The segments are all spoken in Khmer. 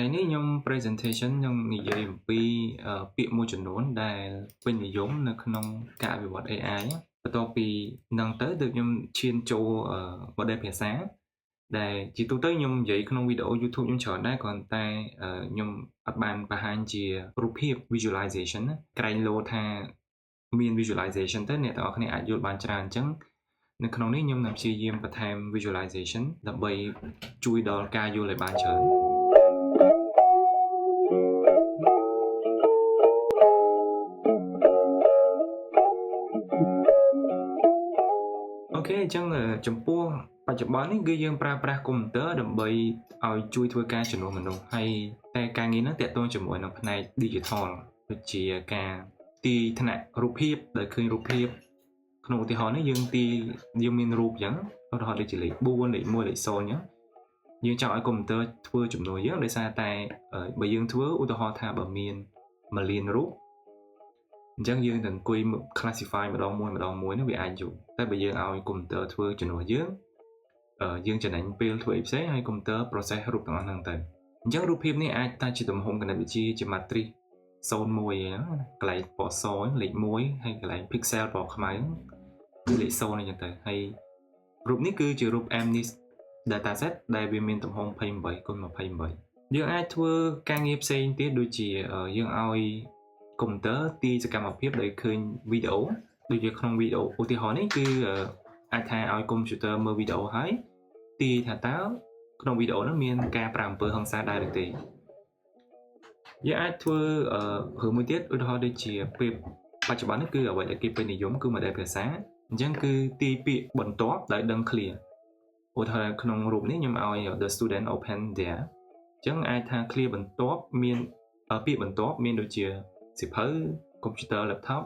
នេះខ្ញុំ presentation ខ្ញុំនិយាយអំពីពាក្យមួយចំនួនដែលពេញនិយមនៅក្នុងការអភិវឌ្ឍ AI បន្ទាប់ពីនឹងទៅទើបខ្ញុំឈានចូល model ភាសាដែលជាទូទៅខ្ញុំនិយាយក្នុងវីដេអូ YouTube ខ្ញុំច្រើនដែរគ្រាន់តែខ្ញុំអត់បានបង្ហាញជារូបភាព visualization ណាក្រែងលោថាមាន visualization ទៅអ្នកទាំងអស់គ្នាអាចយល់បានច្រើនអញ្ចឹងនៅក្នុងនេះខ្ញុំនឹងព្យាយាមបន្ថែម visualization ដើម្បីជួយដល់ការយល់ឲ្យបានច្រើនអូខេអញ្ចឹងចំពោះបច្ចុប្បន្ននេះគឺយើងប្រើប្រាស់កុំព្យូទ័រដើម្បីឲ្យជួយធ្វើការជំនួសមនុស្សហើយតែការងារហ្នឹងទាក់ទងជាមួយនឹងផ្នែក digital ដូចជាការទាយថ្នាក់រូបភាពដែលឃើញរូបភាពក្នុងឧទាហរណ៍នេះយើងមានរូបអញ្ចឹងឧទាហរណ៍ដូចជាលេខ4លេខ1លេខ0អញ្ចឹងយើងចង់ឲ្យកុំព្យូទ័រធ្វើជំនួសយើងដោយសារតែបើយើងធ្វើឧទាហរណ៍ថាបើមាន1លានរូបអញ្ចឹងយើងនឹងអង្គុយ classify ម្ដងមួយនោះវាអាចយូរតែបើយើងឲ្យកុំព្យូទ័រធ្វើជំនួសយើងចំណេញពេលធ្វើអីផ្សេងហើយកុំព្យូទ័រ process រូបទាំងអស់ហ្នឹងទៅអញ្ចឹងរូបភាពនេះអាចថាជាទំហំគណិតវិទ្យាជា matrix 01អីហ្នឹងកន្លែងពណ៌សលេខ1ហើយកន្លែង pixel ពណ៌ខ្មៅគឺលេខ0អីចឹងទៅហើយរូបនេះគឺជារូប MNIST dataset ដែលវាមានទំហំ 28x28 យើងអាចធ្វើការងារផ្សេងទៀតដូចជាយើងឲ្យកុំព្យូទ័រទាយសកម្មភាពដែលឃើញវីដេអូដូចជាក្នុងវីដេអូឧទាហរណ៍នេះគឺអាចថាឲ្យកុំព្យូទ័រមើលវីដេអូហើយទាយថាតើក្នុងវីដេអូនោះមានការប្រើអំពើហិង្សាដែរឬទេយើងអាចធ្វើរឿងមួយទៀតឧទាហរណ៍ដូចជាពេលបច្ចុប្បន្ននេះគឺអ្វីដែលគេពេញនិយមគឺ model ភាសាអញ្ចឹងគឺទាយពាក្យបន្ទាប់ដោយដឹង clear ឧទាហរណ៍ក្នុងរូបនេះខ្ញុំឲ្យ the student open there អញ្ចឹងអាចថា clear បន្ទាប់មានពាក្យបន្ទាប់មានដូចជាសៀវភៅ computer laptop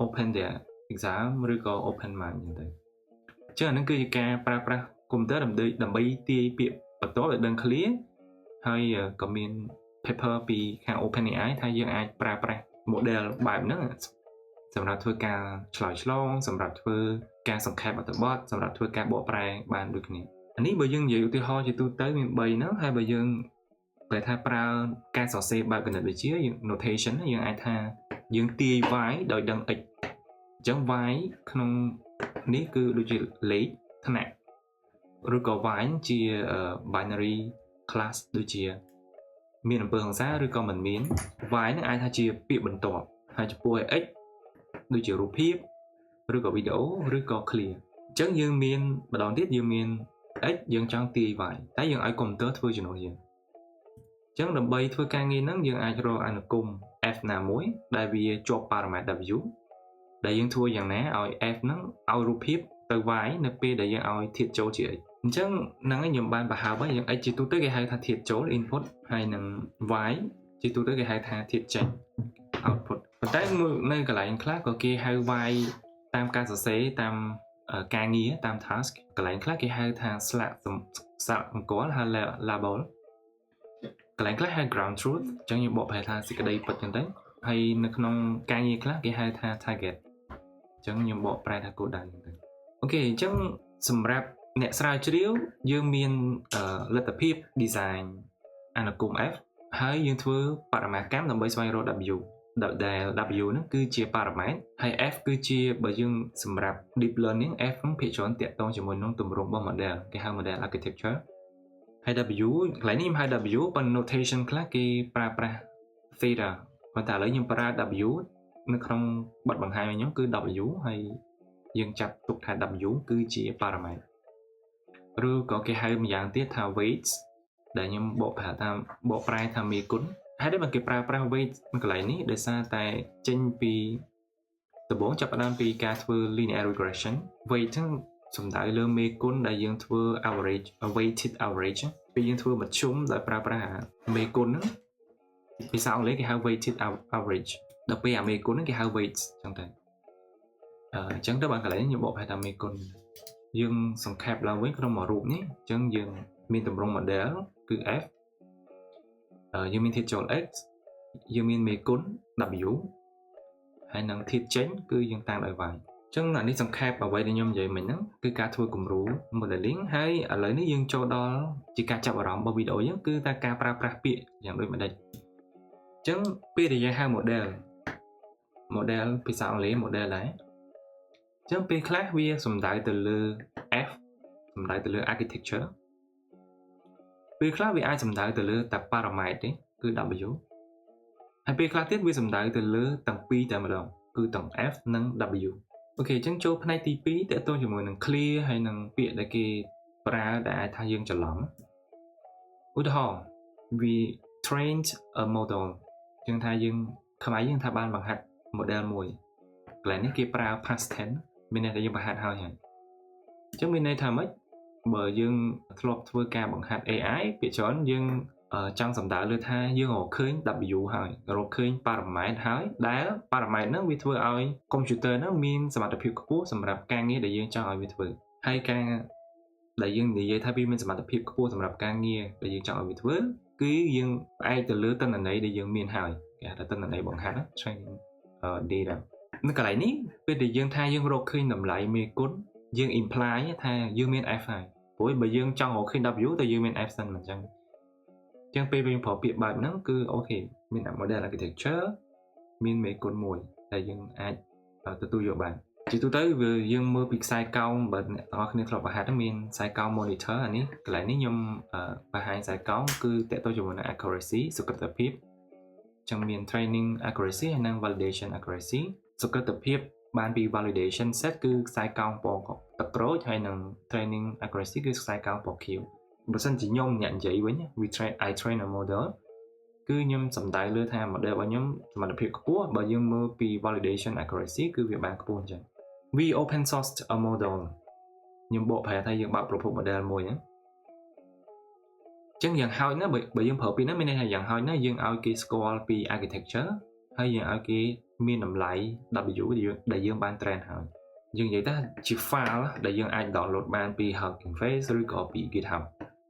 open their exam ឬក៏ open mind អញ្ចឹងទៅអញ្ចឹងអានឹងគឺជាការប្រើប្រាស់កុំព្យូទ័រដើម្បីទាយពាក្យបន្ទាប់ឲ្យដឹង clear ហើយក៏មាន paper ពីខាង OpenAI ថាយើងអាចប្រើប្រាស់ model បែបហ្នឹងសម្រាប់ធ្វើការឆ្លើយឆ្លងសម្រាប់ធ្វើការសង្ខេបអត្ថបទសម្រាប់ធ្វើការបកប្រែបានដូចគ្នាអានេះបើយើងនិយាយឧទាហរណ៍ជាទូទៅមាន3ហ្នឹងហើយបើយើងបើថាប្រើការសរសេរបែបគណិតវិទ្យាយើង notation យើងអាចថាយើងទាយ y ដោយដឹង x អញ្ចឹង y ក្នុងនេះគឺដូចជាលេខថ្នាក់ឬក៏ y ជា binary class ដូចជាមានអំពើហិង្សាឬក៏មិនមាន y នឹងអាចថាជាពាក្យបន្ទាប់ហើយចំពោះ x ដូចជារូបភាពឬក៏វីដេអូឬក៏ clear អញ្ចឹងយើងមានម្ដងទៀតយើងមាន x យើងចង់ទាយ y តែយើងឲ្យកុំព្យូទ័រធ្វើជំនួសយើងអញ្ចឹងដើម្បីធ្វើការងារហ្នឹងយើងអាចរកអនុគម f ណាមួយដែលវាជាប់ parameter w ដែលយើងធ្វើយ៉ាងណាឲ្យ f ហ្នឹងឲ្យរូបភាពទៅ y នៅពេលដែលយើងឲ្យធាតុចូលជា x អញ្ចឹងហ្នឹងឯងខ្ញុំបានបង្ហើបហើយយើង x ជាទូទៅគេហៅថាធាតុចូល input ហើយនឹង y ជាទូទៅគេហៅថាធាតុចេញ output ប៉ុន្តែនៅកន្លែងខ្លះក៏គេហៅ y តាមការសរសេរតាមការងារតាម task កន្លែងខ្លះគេហៅថាស្លាកសម្គាល់ហៅ label កន្លែងខ្លះហៅ ground truth អញ្ចឹងខ្ញុំបកប្រែថាសេចក្តីពិតអញ្ចឹងទៅហើយនៅក្នុងការងារខ្លះគេហៅថា target អញ្ចឹងខ្ញុំបកប្រែថាគោលដៅអញ្ចឹងទៅអូខេអញ្ចឹងសម្រាប់អ្នកស្រាវជ្រាវយើងមានលទ្ធភាព design អនុគម f ហើយយើងធ្វើបរិមាណកម្មដើម្បីស្វែងរក w ដែល w ហ្នឹងគឺជា parameter ហើយ f គឺជាបើយើងសម្រាប់ deep learning f ហ្នឹងភាគច្រើនតាក់ទងជាមួយនឹងទម្រង់របស់ model គេហៅ model architecture ហើយ w កន្លែងនេះខ្ញុំហៅ w ប៉ុន្តែ notation ខ្លះគេប្រើប្រាស់ theta ប៉ុន្តែឥឡូវខ្ញុំប្រើ w នៅក្នុងបទបង្ហាញរបស់ខ្ញុំគឺ w ហើយយើងចាត់ទុកថា w គឺជា parameter ឬក៏គេហៅម្យ៉ាងទៀតថា weights ដែលខ្ញុំបកប្រែថាមេគុណហើយដែលគេប្រើប្រាស់ weight នៅកន្លែងនេះដោយសារតែចេញពីដំបូងចាប់ផ្ដើមពីការធ្វើ linear regression weight ហ្នឹងសំដៅលើមេគុណដែលយើងធ្វើ average weighted average ពេលយើងធ្វើមធ្យមដោយប្រើប្រាស់មេគុណហ្នឹងភាសាអង់គ្លេសគេហៅ weighted average ដល់ពេលអាមេគុណហ្នឹងគេហៅ weights អញ្ចឹងទៅអញ្ចឹងទៅបានកន្លែងនេះខ្ញុំបកប្រែថាមេគុណយើងសង្ខេបឡើងវិញក្នុងមួយរូបនេះអញ្ចឹងយើងមានទម្រង់ model គឺ f យើងមានធាតុចូល x យើងមានមេគុណ w ហើយនឹងធាតុចេញគឺយើងតាំងដោយ y អ ចឹងអានេះសង្ខេបអ្វីដែលខ្ញុំនិយាយមិញហ្នឹងគឺការធ្វើគំរូ modeling ហើយឥឡូវនេះយើងចូលដល់ជាការចាប់អារម្មណ៍របស់វីដេអូយើងគឺតែការប្រើប្រាស់ពាក្យយ៉ាងដូចម្ដេចចឹងពាក្យដែលយើងហៅ model ភាសាអង់គ្លេស model ដែរចឹងពេលខ្លះវាសំដៅទៅលើ F សំដៅទៅលើ architecture ពេលខ្លះវាអាចសំដៅទៅលើតែ parameter ទេគឺ W ហើយពេលខ្លះទៀតវាសំដៅទៅលើទាំងពីរតែម្ដងគឺទាំង F និង W អូខេអញ្ចឹងចូលផ្នែកទី2តើតើជាមួយនឹង clear ហើយនឹងពាក្យដែលគេប្រើដែលអាចថាយើងច្រឡំឧទាហរណ៍ we trained a model អញ្ចឹងថាយើងខ្មែរយើងថាបានបង្ហាត់ model មួយកន្លែងនេះគេប្រើ past tense មានន័យថាយើងបង្ហាត់ហើយអញ្ចឹងមានន័យថាម៉េចបើយើងធ្លាប់ធ្វើការបង្ហាត់ AI ពាក្យច្រើនយើងចង់សំដៅលើថាយើងរកឃើញ W ហើយរកឃើញ parameter ហើយដែល parameter ហ្នឹងវាធ្វើឲ្យកុំព្យូទ័រហ្នឹងមានសមត្ថភាពខ្ពស់សម្រាប់ការងារដែលយើងចង់ឲ្យវាធ្វើហើយការដែលយើងនិយាយថាវាមានសមត្ថភាពខ្ពស់សម្រាប់ការងារដែលយើងចង់ឲ្យវាធ្វើគឺយើងផ្អែកទៅលើទិន្នន័យដែលយើងមានហើយគេហៅថាទិន្នន័យបង្ហាត់ training data នៅកន្លែងនេះពេលដែលយើងថាយើងរកឃើញតម្លៃមេគុណយើង imply ថាយើងមាន F ហើយព្រោះបើយើងចង់រកឃើញ W តែយើងមាន F សិនមិនចឹងចឹងពេលយើងប្រើពាក្យបែបហ្នឹងគឺអូខេមាន model architecture មានមេគុណមួយដែលយើងអាចទទួលយកបានជាទូទៅវាយើងមើលពីខ្សែកោងបើអ្នកទាំងអស់គ្នាធ្លាប់បង្ហាត់មានខ្សែកោង monitor អានេះកន្លែងនេះខ្ញុំបង្ហាញខ្សែកោងគឺតកតទៅជាមួយនឹង accuracy សុក្រឹតភាពចឹងមាន training accuracy ហើយនិង validation accuracy សុក្រឹតភាពបានពី validation set គឺខ្សែកោងពណ៌ទឹកក្រូចហើយនឹង training accuracy គឺខ្សែកោងពណ៌ខៀវបើសិនជាខ្ញុំអ្នកនិយាយវិញ I train a model គឺខ្ញុំសំដៅលើថា model របស់ខ្ញុំសមត្ថភាពខ្ពស់បើយើងមើលពី validation accuracy គឺវាបានខ្ពស់អញ្ចឹង we open sourced a model ខ្ញុំបកប្រែថាយើងបើកប្រភព model មួយហ្នឹងចឹងយ៉ាងហោចណាស់បើយើងប្រើពាក្យហ្នឹងមានន័យថាយ៉ាងហោចណាស់យើងឲ្យគេស្គាល់ពី architecture ហើយយើងឲ្យគេមានតម្លៃ W ដែលយើងបាន train ហើយយើងនិយាយថាជា file ដែលយើងអាច download បានពី Hugging Face ឬក៏ពី GitHub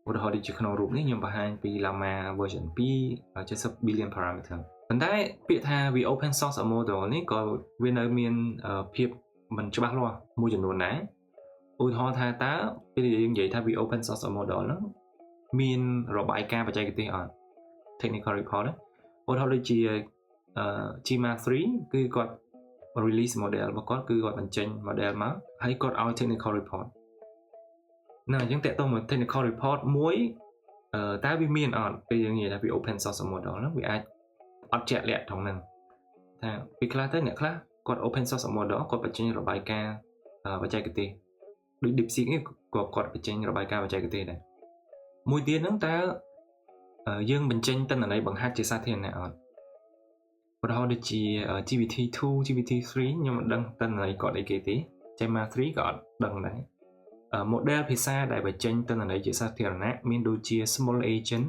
ឧទាហរណ៍ដូចជាក្នុងរូបនេះខ្ញុំបង្ហាញពី Llama version 2 70 billion parameter ប៉ុន្តែពាក្យថា we open source a model នេះក៏វានៅមានភាពមិនច្បាស់លាស់មួយចំនួនដែរឧទាហរណ៍ថាតើពេលយើងនិយាយថា we open source a model ហ្នឹងមានរបាយការណ៍បច្ចេកទេសអត់ technical report ឧទាហរណ៍ដូចជា Gma 3គឺគាត់ release model របស់គាត់គឺគាត់បញ្ចេញ model មកហើយគាត់ឲ្យ technical report ណាអញ្ចឹងតើតើមក technical report មួយតើវាមានអត់ពេលយើងនិយាយថាវា open source model ហ្នឹងវាអាចអត់ជាក់លាក់ត្រង់ហ្នឹងថាពេលខ្លះទៅអ្នកខ្លះគាត់ open source model គាត់បញ្ចេញរបាយការណ៍បច្ចេកទេសដូច DeepSeek នេះក៏គាត់បញ្ចេញរបាយការណ៍បច្ចេកទេសដែរមួយទៀតហ្នឹងតើយើងបញ្ចេញទិន្នន័យបង្ហាត់ជាសាធារណៈអត់ឧទាហរណ៍ដូចជា GPT-2 GPT-3 ខ្ញុំមិនដឹងទិន្នន័យគាត់អីគេទេ Gemma 3ក៏អត់ដឹងដែរmodel ភាសាដែលបញ្ចេញទិន្នន័យជាសាធារណៈមានដូចជា small agent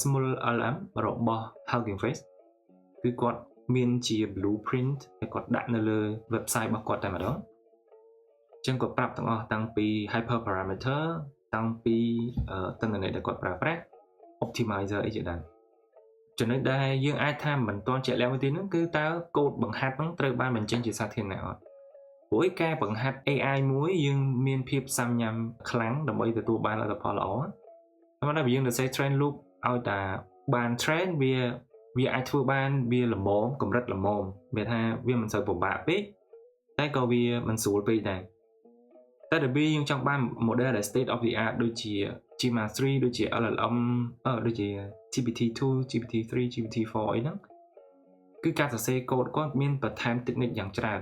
small LM របស់ Hugging Face គឺគាត់មានជា blueprint ហើយគាត់ដាក់នៅលើ website របស់គាត់តែម្ដងអញ្ចឹងគាត់ប្រាប់ទាំងអស់តាំងពី hyperparameter តាំងពីទិន្នន័យដែលគាត់ប្រើប្រាស់ optimizer អីជាដើមចំណុចដែលយើងអាចថាមិនទាន់ជាក់លាក់មួយទៀតហ្នឹងគឺតើកូដបង្ហាត់ហ្នឹងត្រូវបានបញ្ចេញជាសាធារណៈអត់ព្រោះការបង្ហាត់ AI មួយយើងមានភាពសាំញ៉ាំខ្លាំងដើម្បីទទួលបានលទ្ធផលល្អតែបើយើងទៅសេ train loop ឲ្យតែបាន train វាអាចធ្វើបានវាល្មមកម្រិតល្មមមានថាវាមិនសូវពិបាកពេកតែក៏វាមិនស្រួលពេកដែរតែដល់ពេលយើងចង់បាន model ដែល state of the art ដូចជា Gemma 3ដូចជា LLM ដូចជា GPT-2 GPT-3 GPT-4 អីហ្នឹងគឺការសរសេរកូដគាត់មានបន្ថែម technique យ៉ាងច្រើន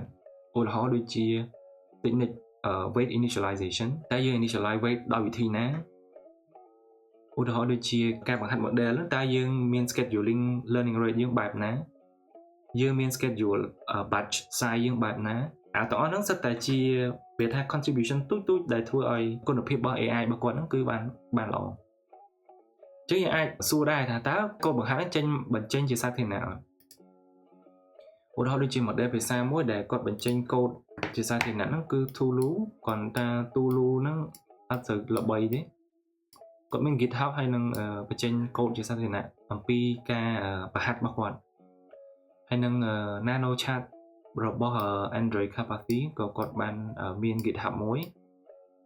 ឧទាហរណ៍ដូចជា technique weight initialization តែយើង initialize weight ដោយវិធីណាឧទាហរណ៍ដូចជាការបង្ហាត់ model តើយើងមាន scheduling learning rate យើងបែបណាយើងមាន schedule batch size យើងបែបណាទាំងអស់ហ្នឹងសិតតែជាវាថា contribution ទូចៗដែលធ្វើឲ្យគុណភាពរបស់ AI របស់គាត់ហ្នឹងគឺបានល្អចឹងយើងអាចសួរដែរថាតើកូដបង្ហាត់ចេញបញ្ចេញជាសាធារណៈអត់ឧទាហរណ៍ដូចជា model ភាសាមួយដែលគាត់បញ្ចេញកូដជាសាធារណៈហ្នឹងគឺ Tulu គ្រាន់តែ Tulu ហ្នឹងអត់សូវល្បីទេគាត់មាន GitHub ហើយនឹងបញ្ចេញកូដជាសាធារណៈអំពីការបង្ហាត់របស់គាត់ហើយនឹង Nano Chat របស់ Android Capacity ក៏គាត់បានមាន GitHub មួយ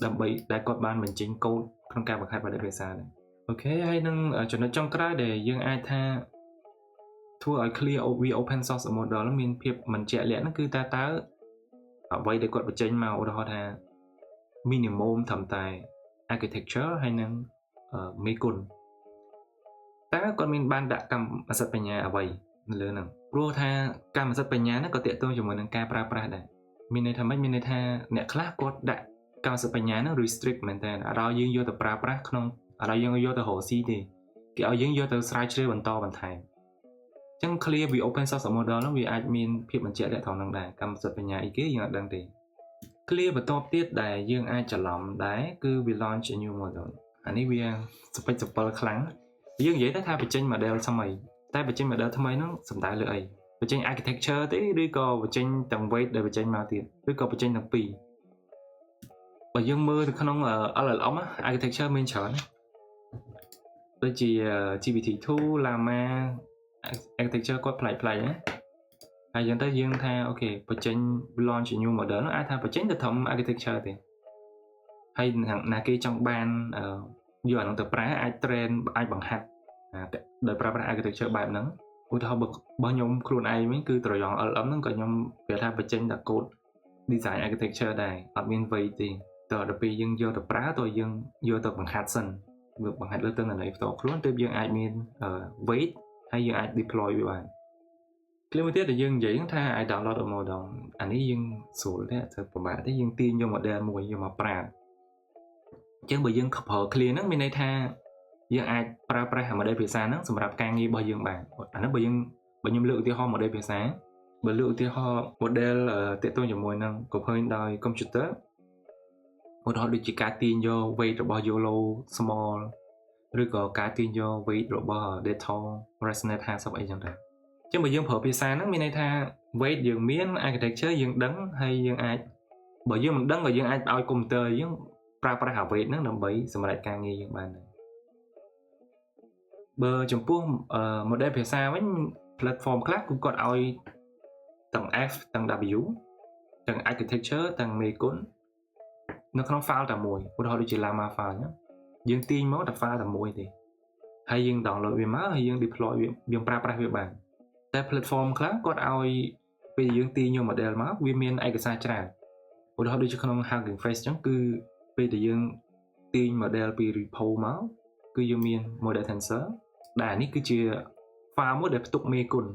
ដើម្បីដែលគាត់បានបញ្ចេញកូដក្នុងការបង្ហាត់បច្ចេកភាសាដែរអូខេហើយនឹងចំណុចចុងក្រោយដែលយើងអាចថាធ្វើឲ្យ clear open source model មានភាពមិនជាក់លាក់ហ្នឹងគឺតើអ្វីដែលគាត់បញ្ចេញមកឧទាហរណ៍ថា minimum ត្រឹមតែ architecture ហើយនឹងមេគុណតើគាត់មានបានដាក់កម្មសិទ្ធិបញ្ញាអ្វីនៅលើហ្នឹងព្រោះថាកម្មសិទ្ធិបញ្ញាហ្នឹងក៏ទាក់ទងជាមួយនឹងការប្រើប្រាស់ដែរមានន័យថាម៉េចមានន័យថាអ្នកខ្លះគាត់ដាក់កម្មសិទ្ធិបញ្ញាហ្នឹង restrict មែនតើឲ្យយើងយកទៅប្រើប្រាស់ក្នុងឲ្យយើងយកទៅរកស៊ីទេគេឲ្យយើងយកទៅស្រាវជ្រាវបន្តបន្ថែមអញ្ចឹង clear ពី open source model ហ្នឹងវាអាចមានភាពបញ្ជាក់លាក់ត្រង់ហ្នឹងដែរកម្មសិទ្ធិបញ្ញាអីគេយើងអត់ដឹងទេ clear បន្ទាប់ទៀតដែលយើងអាចច្រឡំដែរគឺវា launch a new model អានេះវាសពេចសពិលខ្លាំងយើងនិយាយថាបញ្ចេញ model ថ្មីតែបញ្ចេញ model ថ្មីហ្នឹងសំដៅលើអីបញ្ចេញ architecture ទេឬក៏បញ្ចេញទាំង weight ដែលបញ្ចេញមកទៀតឬក៏បញ្ចេញទាំងពីរបើយើងមើលនៅក្នុង LLM architecture មានច្រើនដូចជា GPT-2 Llama architecture គាត់ប្លែកៗណាហើយយ៉ាងទៅយើងថាអូខេបញ្ចេញ launch new model នោះអាចថាបញ្ចេញទៅធំ architecture ទេហើយណាគេចង់បានយកអានោះទៅប្រើអាច train អាចបង្ហាត់ដោយប្រើប្រាស់ architecture បែបហ្នឹងឧទាហរណ៍របស់ខ្ញុំខ្លួនឯងវិញគឺត្រយង LM ហ្នឹងក៏ខ្ញុំគេថាបញ្ចេញតែ code design architecture ដែរអត់មាន weight ទេតើដល់ពេលយើងយកទៅប្រើតើយើងយកទៅបង្ហាត់សិនបង្ហាត់លើទិន្នន័យផ្ទាល់ខ្លួនទើបយើងអាចមាន weight ហើយយើងអាច deploy វាបានគ្លីមួយទៀតដែលយើងនិយាយថា I download a model អានេះយើងស្រួលទេទៅពិបាកទេយើងទាញយក model មួយយកមកប្រើអញ្ចឹងបើយើងប្រើ clear ហ្នឹងមានន័យថាយើងអាចប្រើប្រាស់ model ភាសាហ្នឹងសម្រាប់ការងាររបស់យើងបានអាហ្នឹងបើខ្ញុំលើកឧទាហរណ៍ model ភាសាបើលើកឧទាហរណ៍ model ទាក់ទងជាមួយនឹង component ដោយ computer ឧទាហរណ៍ដូចជាការទាញយក weight របស់ YOLO small ឬក៏ការទាញយក weight របស់ data ResNet 50អីចឹងទៅអញ្ចឹងបើយើងប្រើភាសាហ្នឹងមានន័យថា weight យើងមាន architecture យើងដឹងហើយយើងអាចបើយើងមិនដឹងក៏យើងអាចឲ្យកុំព្យូទ័រយើងប្រើប្រាស់ weight ហ្នឹងដើម្បីសម្រេចការងារយើងបានដែរបើចំពោះ model ភាសាវិញ platform ខ្លះគឺគាត់ឲ្យទាំង F ទាំង W ទាំង architecture ទាំងមេគុណនៅក្នុង file តែមួយឧទាហរណ៍ដូចជា Llama file យើងទាញមកតែ file តែមួយទេហើយយើង download វាមកហើយយើង deploy វាយើងប្រើប្រាស់វាបានតែ platform ខ្លះគាត់ឲ្យពេលយើងទាញយក model មកវាមានឯកសារច្រើនឧទាហរណ៍ដូចជាក្នុង Hugging Face ចឹងគឺពេលដែលយើងទាញ model ពី repo មកគឺយើងមាន model tensor ដែលនេះគឺជា file មួយដែលផ្ទុកមេគុណ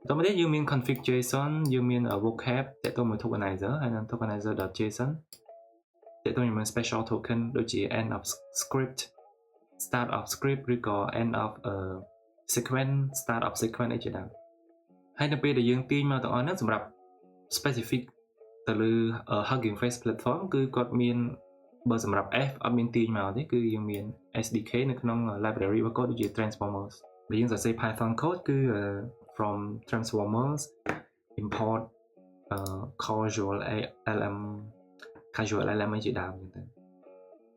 តោះមកទៀតយើងមាន config.json យើងមាន vocab ទាក់ទងមួយ tokenizer ហើយនឹង tokenizer.json ទាក់ទងជាមួយ special token ដូចជា end of script start of script ឬក៏ end of sequence start of sequence អីជាដើមហើយនៅពេលដែលយើងទាញមកទាំងអស់ហ្នឹងសម្រាប់ specific ទៅលើ Hugging Face platform គឺគាត់មានបើសម្រាប់ F អត់មានទាញមកទេគឺយើងមាន SDK នៅក្នុង library របស់គាត់ដូចជា transformers បើយើងសរសេរ Python code គឺ from transformers import causal LM ជាដើមចឹងទៅ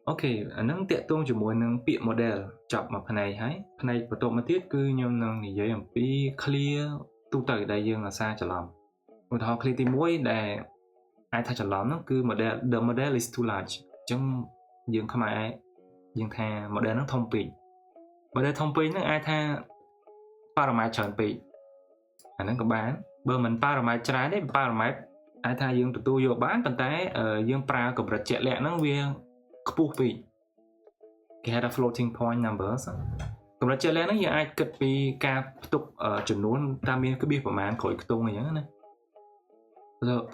អូខេអាហ្នឹងតាក់ទងជាមួយនឹងពាក្យ model ចប់មួយផ្នែកហើយផ្នែកបន្ទាប់មកទៀតគឺខ្ញុំនឹងនិយាយអំពី clear ទូទៅដែលយើងអាសាច្រឡំឧទាហរណ៍ clear ទី1ដែលអាចថាច្រឡំហ្នឹងគឺ model the model is too large អញ្ចឹងយើងខ្មែរយើងថា model ហ្នឹងធំពេក model ធំពេកហ្នឹងអាចថា parameter ច្រើនពេកអាហ្នឹងក៏បានបើមិន parameter ច្រើនទេ parameter អាចថាយើងទទួលយកបានប៉ុន្តែយើងប្រើកម្រិតជាក់លាក់ហ្នឹងវាខ្ពស់ពេកគេហៅថា floating point numbers កម្រិតជាក់លាក់ហ្នឹងយើងអាចគិតពីការផ្ទុកចំនួនតាមមានក្បៀសប្រមាណក្រោយខ្ទង់អីចឹងណា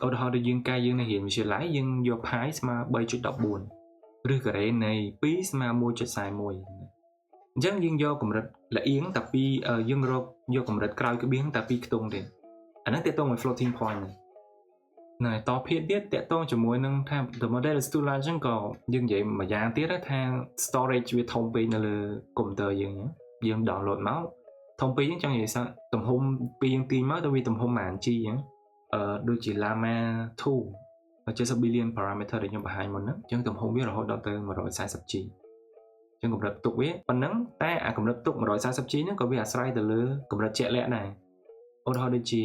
ឧទាហរណ៍ដូចយើងនៅរៀនវិទ្យាល័យយើងយក pi ស្មើ 3.14 ឬការ៉េនៃ2ស្មើ 1.41 អញ្ចឹងយើងយកកម្រិតលៀងតែពីយើងយកកម្រិតក្រោយក្បៀសតែពីខ្ទង់ទេអាហ្នឹងទាក់ទងមួយ floating point ហ្នឹងហើយតភាពទៀតតាក់ទងជាមួយនឹងថា the model is too large ចឹងក៏យើងនិយាយមួយយ៉ាងទៀតថា storage វាធំពេកនៅលើកុំព្យូទ័រយើងយើង download មកធំពេកចឹងចង់និយាយថាទំហំពីយើងទាញមកទៅវាទំហំប៉ុន្មាន G ចឹងដូចជា Llama 2 70 billion parameter ដែលខ្ញុំបង្ហាញមុនហ្នឹងចឹងទំហំវារហូតដល់ទៅ 140G ចឹងកម្រិតផ្ទុកវាប៉ុណ្ណឹងតែអាកម្រិតផ្ទុក 140G ហ្នឹងក៏វាអាស្រ័យទៅលើកម្រិតជាក់លាក់ដែរឧទាហរណ៍ដូចជា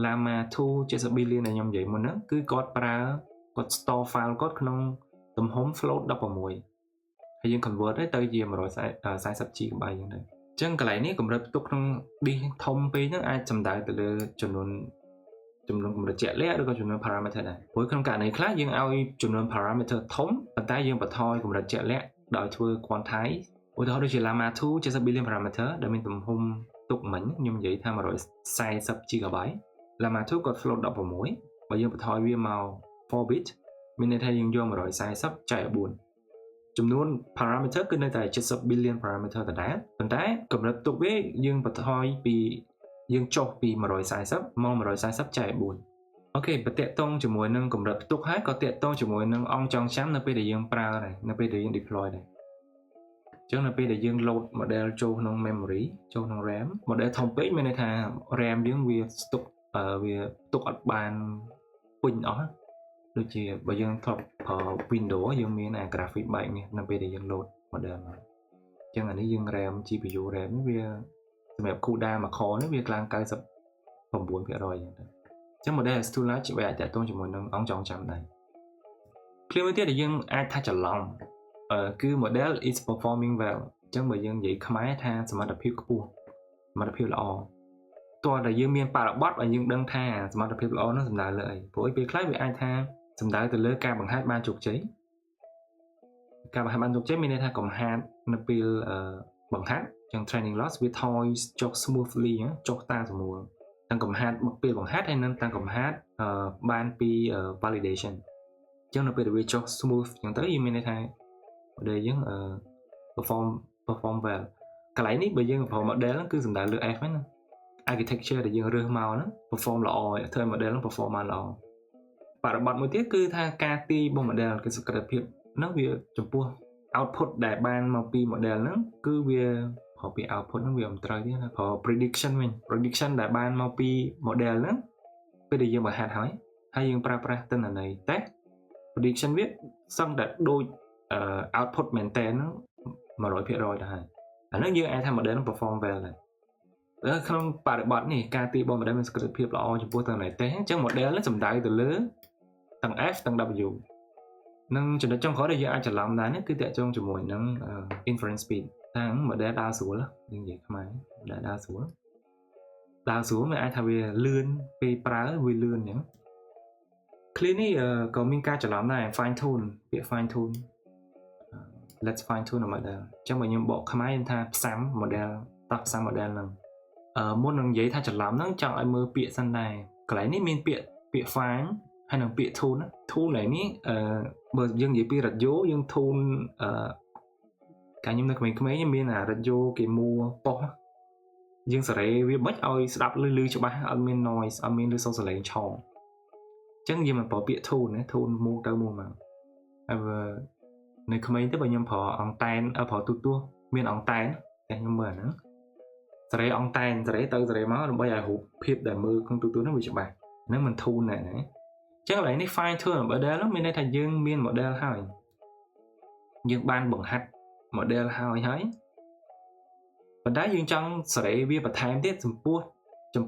Llama 2 70 billion ដែលខ្ញុំនិយាយមុនហ្នឹងគឺគាត់ប្រើគាត់ store file គាត់ក្នុងទំហំ float 16ហើយយើង convert ទៅជា 140 GB អញ្ចឹងទៅអញ្ចឹងកន្លែងនេះកម្រិតផ្ទុកក្នុង disk ធំពេកហ្នឹងអាចសំដៅទៅលើចំនួនកម្រិតជាក់លាក់ឬក៏ចំនួន parameter ដែរព្រោះក្នុងករណីខ្លះយើងឲ្យចំនួន parameter ធំប៉ុន្តែយើងបន្ថយកម្រិតជាក់លាក់ដោយធ្វើ quantize ឧទាហរណ៍ដូចជា Llama 2 70 billion parameter ដែលមានទំហំទុកមិញខ្ញុំនិយាយថា140 GB Llama 2គាត់ float 16បើយើងបន្ថយវាមក4 bit មានន័យថាយើងយក140ចែក4ចំនួន parameter គឺនៅតែ70 billion parameter ដដែលប៉ុន្តែកម្រិតទុកវាយើងបន្ថយពីយើងចុះពី140មក140ចែក4អូខេបើតាក់ទងជាមួយនឹងកម្រិតផ្ទុកហើយក៏តាក់ទងជាមួយនឹងអង្គចងចាំនៅពេលដែលយើងប្រើដែរនៅពេលដែលយើង deploy ដែរអញ្ចឹងនៅពេលដែលយើង load model ចូលក្នុង memory ចូលក្នុង RAM model ធំពេកមានន័យថា RAM យើងវាស្តុកវាផ្ទុកអត់បានពេញអស់ដូចជាបើយើងធ្លាប់ប្រើ Windows យើងមានអា graphic បែបនេះនៅពេលដែលយើង load model មកអញ្ចឹងអានេះយើង RAM GPU RAM វាសម្រាប់ CUDA មួយខនេះវាឡើង 99% អញ្ចឹង model is too large វាអាចតាក់ទងជាមួយនឹងអង្គចងចាំដែរឃ្លាមួយទៀតដែលយើងអាចថាច្រឡំគឺ model is performing well អញ្ចឹងបើយើងនិយាយខ្មែរថាសមត្ថភាពខ្ពស់សមត្ថភាពល្អតើដែលយើងមានបរិបទឲ្យយើងដឹងថាសមត្ថភាពល្អនោះសំដៅលើអីព្រោះពេលខ្លះវាអាចថាសំដៅទៅលើការបង្ហាញបានជោគជ័យការបង្ហាញបានជោគជ័យមានន័យថាកំហាត់នៅពេលបង្ហាត់ចឹង training loss វាថយចុះ smoothly ចុះតាមស្រួលទាំងកំហាត់មកពេលបង្ហាត់ហើយនឹងទាំងកំហាត់បានពី validation ចឹងនៅពេលដែលវាចុះ smooth ចឹងទៅយើងមានន័យថាដែលយើងperform well កន្លែងនេះបើយើងប្រើ model ហ្នឹងគឺសំដៅលើ F ហ្នឹង architecture ដែលយើងរើសមកហ្នឹង perform ល្អធ្វើឲ្យ model ហ្នឹង perform បានល្អបរិបទមួយទៀតគឺថាការទាយរបស់ model គឺសុខភាពហ្នឹងវាចំពោះ output ដែលបានមកពី model ហ្នឹងគឺវាប្រើពី output ហ្នឹងវាមិនត្រូវទេណាប្រើ prediction វិញ prediction ដែលបានមកពី model ហ្នឹងពេលដែលយើងបង្ហាត់ហើយយើងប្រើប្រាស់ទិន្នន័យ test prediction វាសឹងតែដូច output មែនតើហ្នឹង 100% ទៅហើយអាហ្នឹងយើងអាចថា model ហ្នឹង perform well ដែរក្នុងបរិបទនេះការទាយរបស់ model មានសុខភាពល្អចំពោះទិន្នន័យ test អញ្ចឹង model ហ្នឹងសំដៅទៅលើទាំង F ទាំង W នឹងចំណុចចុងក្រោយដែលយើងអាចច្រឡំដែរនេះគឺតាក់ទងជាមួយនឹង inference speed ថា model ដើរស្រួលយើងនិយាយខ្មែរ model ដើរស្រួលមានអាចថាវាលឿនពេលប្រើវាលឿនអញ្ចឹង clean នេះក៏មានការច្រឡំដែរ fine tune ពាក្យ fine tune let's fine tune a model អញ្ចឹងបើខ្ញុំបកខ្មែរខ្ញុំថាផ្សាំ model តោះផ្សាំ model ហ្នឹងមុននឹងនិយាយថាច្រឡំហ្នឹងចង់ឲ្យមើលពាក្យសិនដែរកន្លែងនេះមានពាក្យ fine ហើយនឹងពាក្យ tune tune nàyនេះបើយើងនិយាយពី radio យើង tune កាលខ្ញុំនៅក្មេងៗមានអា radio គេមួប៉ុសយើងសេរីវាបិចឲ្យស្ដាប់លឺច្បាស់អត់មាន noise អត់មានឬសូរសលេងឆោអញ្ចឹងយើងមិនប្រើពាក្យ tune ណា tune មួទៅមួមកហើយនៅក្មេងទៅបើខ្ញុំប្រើអង្តែនប្រើទូទាស់មានអង្តែនតែខ្ញុំមើលអាហ្នឹងសេរីអង្តែនសេរីទៅសេរីមកដើម្បីឲ្យរូបភាពដែលមើលក្នុងទូទាស់ហ្នឹងវាច្បាស់ហ្នឹងមិន tune ណាចឹងកន្លែងនេះ fine tune model ហ្នឹងមានន័យថាយើងមាន model ហើយយើងបានបង្ហាត់ model ហើយប៉ុន្តែយើងចង់សេរីវាបន្ថែមទៀតចំ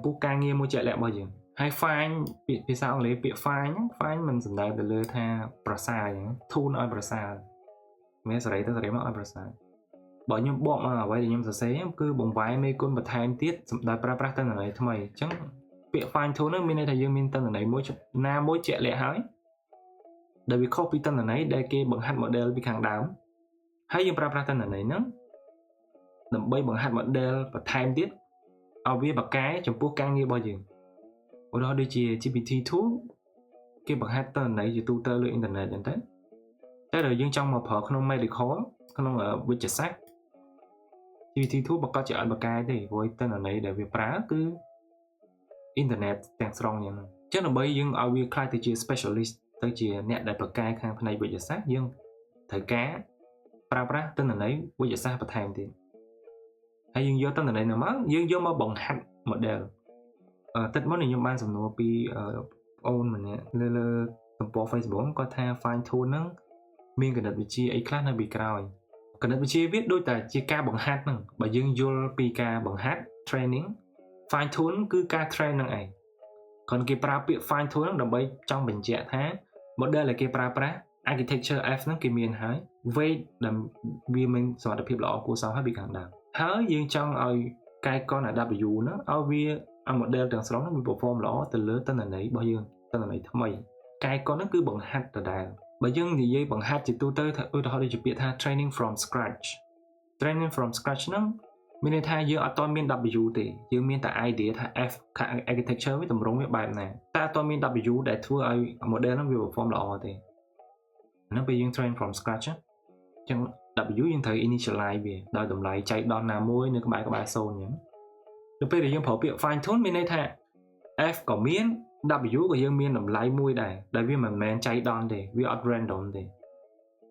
ពោះការងារមួយជាក់លាក់របស់យើងហើយ fine ពាក្យភាសាអង់គ្លេសពាក្យ fine មិនសំដៅទៅលើថាប្រសើរអញ្ចឹង tune ឲ្យប្រសើរមានសេរីទៅសេរីមកឲ្យប្រសើរបើខ្ញុំបកមកអ្វីដែលខ្ញុំសរសេរគឺបង្វែរមេគុណបន្ថែមទៀតសម្រាប់ប្រើប្រាស់ទិន្នន័យថ្មីអញ្ចឹងពាក្យ fine tune ហ្នឹងមានន័យថាយើងមានទិន្នន័យមួយណាមួយជាក់លាក់ហើយដែលវាខុសពីទិន្នន័យដែលគេបង្ហាត់ model ពីខាងដើមហើយយើងប្រើប្រាស់ទិន្នន័យហ្នឹងដើម្បីបង្ហាត់ model បន្ថែមទៀតឲ្យវាបកកែចំពោះការងាររបស់យើងឧទាហរណ៍ដូចជា GPT-2 គេបង្ហាត់ទិន្នន័យជាទូទៅលើអ៊ីនធឺណិតអញ្ចឹងតែដល់យើងចង់មកប្រើក្នុង medical ក្នុងវិទ្យាសាស្ត្រ GPT-2 ប្រកាសជាអត់បកកែទេព្រោះទិន្នន័យដែលវាប្រើគឺអ៊ីនធឺណិតទាំងស្រុងយ៉ាងហ្នឹងអញ្ចឹងដើម្បីយើងឲ្យវាខ្លាយទៅជា specialist ទៅជាអ្នកដែលប្រកែខាងផ្នែកវិទ្យាសាស្ត្រយើងត្រូវការប្រើប្រាស់ទិន្នន័យវិទ្យាសាស្ត្របន្ថែមទៀតហើយយើងយកទិន្នន័យនោះមកយើងយកមកបង្ហាត់ model ទឹកមុនខ្ញុំបានសំណួរពីអូនម្នាក់លើទំព័រ Facebook គាត់ថា fine tune ហ្នឹងមានគណិតវិទ្យាអីខ្លះនៅពីក្រោយគណិតវិទ្យាវាដូចតែជាការបង្ហាត់ហ្នឹងបើយើងយល់ពីការបង្ហាត់ training fine tune គឺការ train ហ្នឹងឯង còn cái praពាក្យ fine tune ហ្នឹងដើម្បីចង់បញ្ជាក់ថា model ដែលគេប្រើប្រាស់ architecture F ហ្នឹងគេមានហើយ weight ដែលវាមានសុវត្ថិភាពល្អគួរសមហើយពីខាងដើមហើយយើងចង់ឲ្យកាយកន W ហ្នឹងឲ្យវា model ទាំងស្រុងហ្នឹងវា perform ល្អទៅលើទិន្នន័យរបស់យើងទិន្នន័យថ្មីកាយកនហ្នឹងគឺបង្ហាត់ដដែលបើយើងនិយាយបង្ហាត់ជាទូទៅថាឧទាហរណ៍ដូចជាពាក្យថា training from scratch ហ្នឹងមានន័យថាយើងអត់ទាន់មាន W ទេយើងមានតែ idea ថា F architecture វាតម្រង់វាបែបណាតែអត់ទាន់មាន W ដែលធ្វើឲ្យ model ហ្នឹងវា perform ល្អទេហ្នឹងពេលយើង train from scratch អញ្ចឹង W យើងត្រូវ initialize វាដោយតម្លៃចៃដន្យណាមួយនៅក្បែរ0អញ្ចឹងដល់ពេលដែលយើងប្រើពាក្យ fine tune មានន័យថា F ក៏មាន W ក៏យើងមានតម្លៃមួយដែរដែលវាមិនមែនចៃដន្យទេវាអត់ random ទេ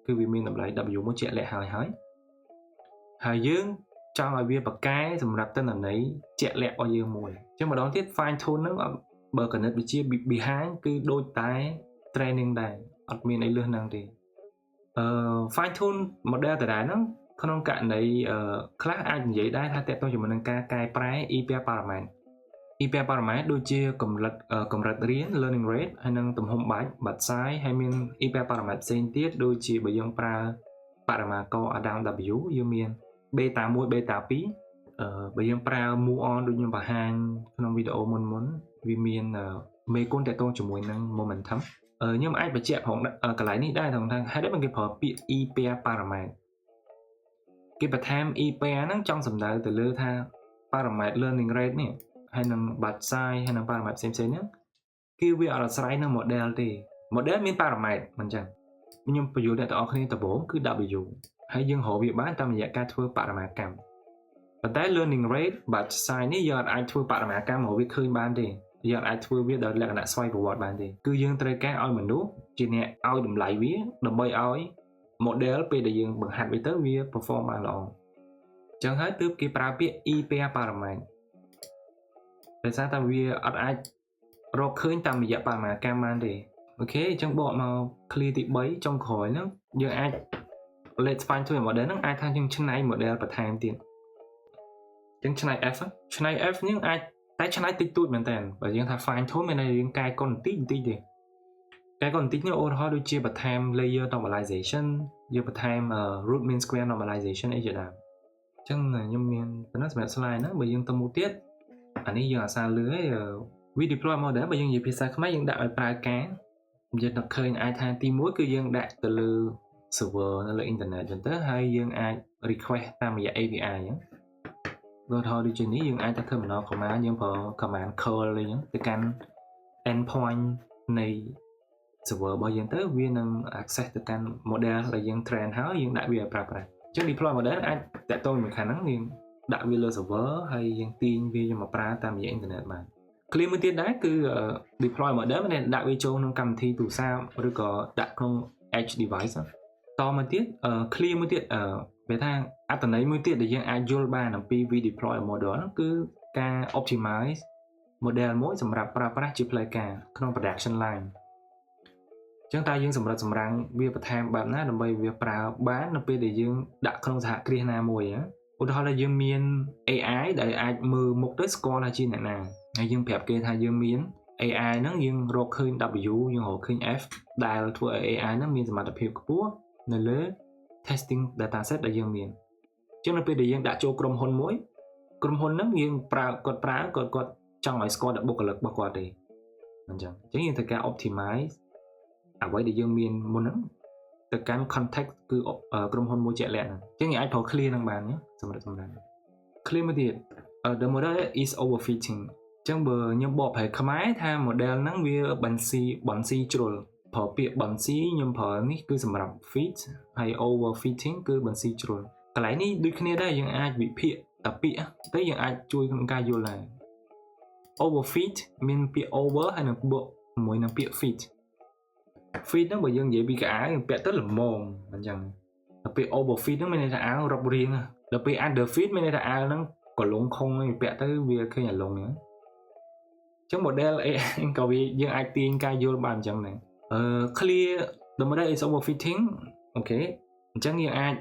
គឺវាមានតម្លៃ W មួយជាក់លាក់ហើយយើងចង់ឲ្យវាបកកែសម្រាប់ទិន្នន័យជាក់លាក់របស់យើងមួយអញ្ចឹងម្ដងទៀត fine tune ហ្នឹងបើគណិតវិទ្យា behind គឺដូចតែ training ដែរអត់មានអីលើសហ្នឹងទេfine tune model ដដែលហ្នឹងក្នុងករណីខ្លះអាចនិយាយដែរថាតើតើជាមួយនឹងការកែប្រែ EPR parameter EPR parameter ដូចជាកម្រិតរៀន learning rate ហើយនិងទំហំបាច់ batch size ហើយមាន EPR parameter ផ្សេងទៀតដូចជាបើយើងប្រើបរិមាណក Adam W យើងមាន beta 1 beta 2បើយើងប្រើ move on ដូចខ្ញុំបង្ហាញក្នុងវីដេអូមុនវាមានមេគុណតកតងជាមួយនឹង momentum ខ្ញុំអាចបញ្ជាក់ផងកន្លែងនេះដែរថាហេតុអីបានគេប្រើពាក្យ EPR parameter គេបន្ថែម EPR ហ្នឹងចង់សំដៅទៅលើថា parameter learning rate នេះហើយនឹង batch size ហើយនឹង parameter ផ្សេងៗហ្នឹងគឺវាអត់អាស្រ័យនឹង model ទេ model មាន parameter មិនចឹងខ្ញុំបញ្យល់អ្នកទាំងអស់គ្នាដំបូងគឺ W ហើយយើងរកវាបានតាមរយៈការធ្វើបរិមាណកម្មប៉ុន្តែ learning rate batch size នេះយើងអាចធ្វើបរិមាណកម្មមកវាឃើញបានទេយើងអាចធ្វើវាដោយលក្ខណៈស្វ័យប្រវត្តិបានទេគឺយើងត្រូវការឲ្យមនុស្សជាអ្នកឲ្យតម្លៃវាដើម្បីឲ្យ model ពេលដែលយើងបង្ហាត់វាទៅវា perform បានល្អអញ្ចឹងហើយទើបគេប្រើពាក្យ EPR parameter ដោយសារតែវាអត់អាចរកឃើញតាមរយៈបរិមាណកម្មបានទេអូខេអញ្ចឹងបកមក clear ទី3ចុងក្រោយហ្នឹងយើងអាច let's find to model ហ្នឹងអាចថាយើងឆ្នៃ model បន្ថែមទៀតអញ្ចឹងឆ្នៃ F នេះអាចតែឆ្នៃតិចតួចមែនតើបើយើងថា fine tune មានន័យយើងកែកុនបន្តិចទេកែកុនបន្តិចនេះឧទាហរណ៍ដូចជាបន្ថែម layer normalization យើងបន្ថែម root mean square normalization អីជាដើមអញ្ចឹងខ្ញុំមានប៉ុណ្ណឹងសម្រាប់ slide ហ្នឹងបើយើងទៅមុខទៀតអានេះយើងអាសាលឺហើយwe deploy model បើយើងនិយាយភាសាខ្មែរយើងដាក់ឲ្យប្រើការយើងនឹកឃើញអាចថាទី1គឺយើងដាក់ទៅលើ server នៅលើ internet ចឹងទៅហើយយើងអាច request តាមរយៈ API អញ្ចឹងឧទាហរណ៍ដូចជានេះយើងអាចទៅ terminal command យើងប្រើ command curl អីចឹងទៅកាន់ endpoint នៃ server របស់យើងទៅវានឹង access ទៅកាន់ model ដែលយើង train ហើយយើងដាក់វាឲ្យប្រើប្រាស់អញ្ចឹង deploy model អាចតាក់ទងជាមួយខាងហ្នឹងយើងដាក់វាលើ server ហើយយើងទាញវាយកមកប្រើតាមរយៈ internet បាន clear មួយទៀតដែរគឺ deploy model មានដាក់វាចូលក្នុងកម្មវិធីទូរស័ព្ទឬក៏ដាក់ក្នុង edge device តមកទៀត clear មួយទៀតវាថាអត្ថន័យមួយទៀតដែលយើងអាចយល់បានអំពី we deploy model គឺការ optimize model មួយសម្រាប់ប្រើប្រាស់ជាផ្លូវការក្នុង production line អញ្ចឹងតើយើងសម្រិតសម្រាំងវាបន្ថែមបែបណាដើម្បីវាប្រើបាននៅពេលដែលយើងដាក់ក្នុងសហគ្រាសណាមួយឧទាហរណ៍ថាយើងមាន AI ដែលអាចមើលមុខទៅស្គាល់ថាជាអ្នកណាហើយយើងប្រាប់គេថាយើងមាន AI ហ្នឹងយើងរកឃើញ W យើងរកឃើញ F ដែលធ្វើឲ្យ AI ហ្នឹងមានសមត្ថភាពខ្ពស់នៅលើ testing dataset ដែលយើងមានអញ្ចឹងនៅពេលដែលយើងដាក់ចូលក្រុមហ៊ុនមួយក្រុមហ៊ុនហ្នឹងយើងគាត់ចង់ឲ្យស្គាល់តែបុគ្គលិករបស់គាត់ទេអញ្ចឹងយើងត្រូវការ optimize អ្វីដែលយើងមានមុនហ្នឹងទៅកាន់ context គឺក្រុមហ៊ុនមួយជាក់លាក់ហ្នឹងអញ្ចឹងយើងអាចប្រើ clear ហ្នឹងបានសម្រាប់ clear មួយទៀត the model is overfitting អញ្ចឹងបើខ្ញុំបកប្រែខ្មែរថា model ហ្នឹងវាបន្ស៊ីជ្រុលប្រើពាក្យបន្ស៊ីខ្ញុំប្រើនេះគឺសម្រាប់ fit ហើយ overfitting គឺបន្ស៊ីជ្រុលកន្លែងនេះដូចគ្នាដែរយើងអាចវិភាគតែពាក្យទៅយើងអាចជួយក្នុងការយល់ដែរ overfit មានពាក្យ over ហើយនឹងបូកជាមួយនឹងពាក្យ fit ហ្នឹងបើយើងនិយាយពីកៅអៅយើងពាក់ទៅល្មមអញ្ចឹងដល់ពេល overfit ហ្នឹងមានន័យថាអាវរឹបរៀងដល់ពេល underfit មានន័យថាអាវហ្នឹងកលុងខុងពាក់ទៅវាឃើញអាឡុងហ្នឹងអញ្ចឹង model AI ក៏វាយើងអាចទាញការយល់បានអញ្ចឹងដែរclear the model is overfitting អូខេអញ្ចឹងយើងអាច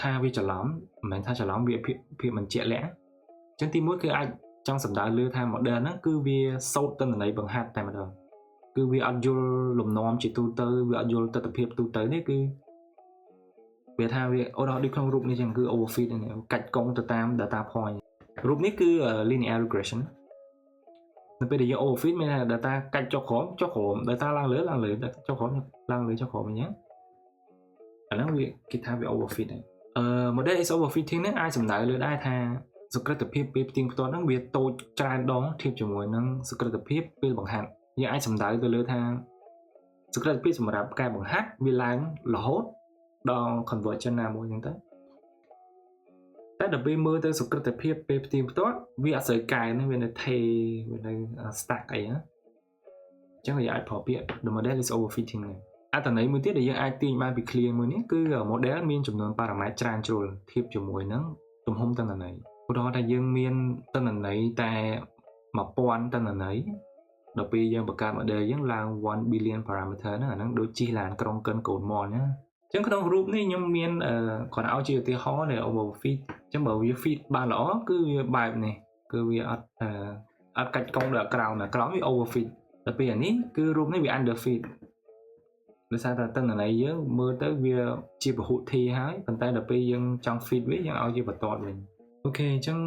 ថាវាច្រឡំមិនមែនថាច្រឡំវាភាពមិនជាក់លាក់អញ្ចឹងទី1គឺអាច trong sầm đá lừa tha model nó cứ vi sâu tên này bằng hạt tại mà đâu cứ vi ăn vô lùm nóm chỉ tu tới vi ăn vô tập tập hiệp tu tới đấy cứ về tha vi ở đó đi không rụp này chẳng cứ overfit này cạch công từ tam data point rụp này cứ linear regression nên bây giờ overfit mới là data cạch cho khổ data lang lưới cho khổ mình nhé ở đó vi cái tha vi overfit này model is overfitting đấy ai sầm đá lừa ai thaสกรตភាពពេលផ្ទៀងផ្ទាត់ហ្នឹងវាតូចច្រើនដងធៀបជាមួយនឹងសកលភាពពេលបង្ហាត់យើងអាចសំដៅទៅលើថាសកលភាពសម្រាប់ការបង្ហាត់វាឡើងរហូតដល់ conversion ណាមួយហ្នឹងទៅតែដល់ពេលមើលទៅសកលភាពពេលផ្ទៀងផ្ទាត់វាអត់ស្រូវកែហ្នឹងវានៅថេវានៅ stack អីហ្នឹងអញ្ចឹងយើងអាចប្រើពាក្យ the model is overfitting ហ្នឹងអត្ថន័យមួយទៀតដែលយើងអាចទាញបានពី clear មួយនេះគឺ model មានចំនួន parameter ច្រើនជ្រុលធៀបជាមួយនឹងទំហំតន្ន័យឧទាហរណ៍ថាយើងមានតន្ន័យតែ1000តន្ន័យដល់ពេលយើងបង្កើត model យើងឡើង1 billion parameter ហ្នឹងអាហ្នឹងដូចជិះឡានក្រុងកិនកូនមលណាអញ្ចឹងក្នុងរូបនេះខ្ញុំមានគាត់ឲ្យជាឧទាហរណ៍នៃ overfit អញ្ចឹងបើវា fit បានល្អគឺវាបែបនេះគឺវាអត់កាច់កង់ដល់ក្រោមវា overfit ដល់ពេលអានេះគឺរូបនេះវា underfit ដោយសារតែតន្ន័យយើងមើលទៅវាជាពហុធាហើយប៉ុន្តែដល់ពេលយើងចង់ fit វាយើងឲ្យជាបន្តវិញអូខេអញ្ចឹង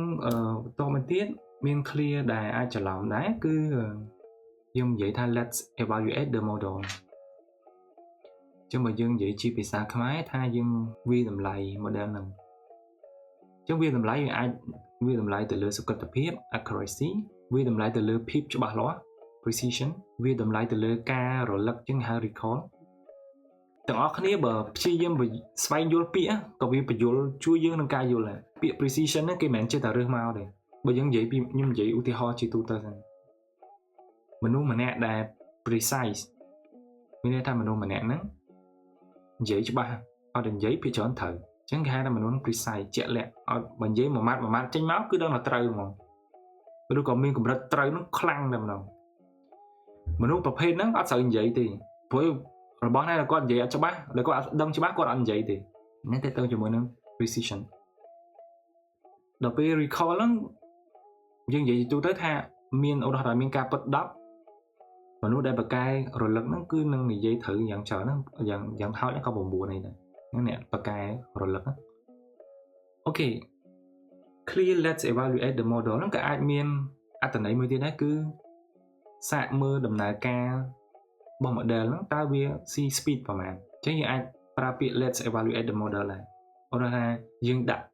បន្តមកទៀតមាន clear ដែលអាចច្រឡំដែរគឺយើងនិយាយថា let's evaluate the model អញ្ចឹងបើយើងនិយាយជាភាសាខ្មែរថាយើងវាតម្លៃ model ហ្នឹងអញ្ចឹងវាតម្លៃយើងអាចវាតម្លៃទៅលើសុខភាព accuracy វាតម្លៃទៅលើភាពច្បាស់លាស់ precision វាតម្លៃទៅលើការរលឹកជាងហៅ recall ទាំងអស់គ្នាបើព្យាយាមស្វែងយល់ពាក្យក៏វាបញ្យល់ជួយយើងក្នុងការយល់ដែរពាក្យ precision ហ្នឹងគេមិនមែនចេះតែរើសមកទេបើយើងនិយាយពីខ្ញុំនិយាយឧទាហរណ៍ជាទូទៅហ្នឹងមនុស្សម្នាក់ដែល precise មានន័យថាមនុស្សម្នាក់ហ្នឹងនិយាយច្បាស់អត់និយាយពីច្រើនត្រូវអញ្ចឹងគេហៅថាមនុស្ស precise ជាក់លាក់អត់បើនិយាយមួយម៉ាត់ចេញមកគឺដឹងថាត្រូវហ្មងឬក៏មានកម្រិតត្រូវហ្នឹងខ្លាំងតែម្ដងមនុស្សប្រភេទហ្នឹងអត់ស្រូវនិយាយទេព្រោះរបស់ណាគាត់និយាយអត់ច្បាស់ឬគាត់អត់ដឹងច្បាស់គាត់អត់និយាយទេនេះទៅជាមួយនឹង precision ដល់ពេល recall ហ្នឹងយើងនិយាយទូទៅថាមានឧទាហរណ៍មានការពិត10មនុស្សដែលបកកែរលឹកហ្នឹងគឺនឹងនិយាយត្រូវយ៉ាងច្រើនហ្នឹងយ៉ាងហោចក៏9នេះដែរអ្នកបកកែរលឹកហ្នឹងអូខេ clear let's evaluate the model ហ្នឹងក៏អាចមានអត្ថន័យមួយទៀតដែរគឺសាកមើលដំណើរការរបស់ model ហ្នឹងតើវា C speed ប្រហែលអញ្ចឹងយើងអាចប្រើពាក្យ let's evaluate the model ដែរឧទាហរណ៍ថាយើងដាក់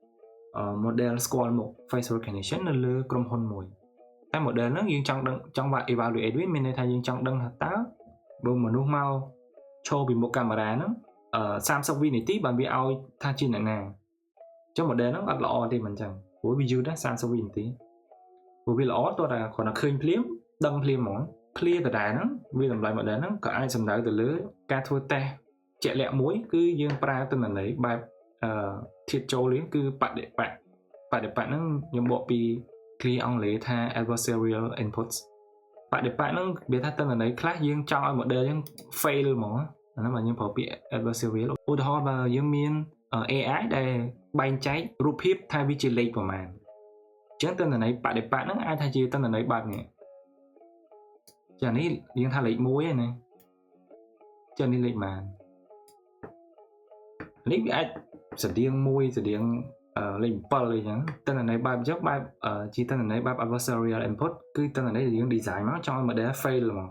model ស្គាល់មុខ face recognition នៅលើក្រុមហ៊ុនមួយតែ model ហ្នឹងយើងចង់ដឹងចង់ evaluate វាមានន័យថាយើងចង់ដឹងថាតើបើមនុស្សមកឈរពីមុខកាមេរ៉ាហ្នឹង30វិនាទីបានវាឲ្យថាជាអ្នកណាអញ្ចឹង model ហ្នឹងអត់ល្អទេមិនអញ្ចឹងព្រោះវាយូរដែរ30វិនាទីព្រោះវាល្អតោះតែគ្រាន់តែឃើញភ្លាមដឹងភ្លាមហ្មង clear ដដែលហ្នឹងវាតម្លៃ model ហ្នឹងក៏អាចសំដៅទៅលើការធ្វើតេស្តជាក់លាក់មួយគឺយើងប្រើទិន្នន័យបែបធាតុចូលនេះគឺបដិបត្តិហ្នឹងខ្ញុំបកពី clear អង់គ្លេសថា adversarial inputs បដិបត្តិហ្នឹងវាថាទិន្នន័យខ្លះយើងចង់ឲ្យ model យើង fail ហ្មងអាហ្នឹងបើយើងប្រើពាក្យ adversarial ឧទាហរណ៍បើយើងមាន AI ដែលបែងចែករូបភាពថាវាជាលេខប្រមាណអញ្ចឹងទិន្នន័យបដិបត្តិហ្នឹងអាចថាជាទិន្នន័យបែបនេះចានេះយើងថាលេខ1ឯណាចានេះលេខម៉ាននេះវាអាចស្តៀង1ស្តៀងលេខ7អីចឹងទិន្នន័យបែបអញ្ចឹងបែបជាទិន្នន័យបែប adversarial input គឺទិន្នន័យដែលយើង design មកចង់ឲ្យ model fail ហ្មង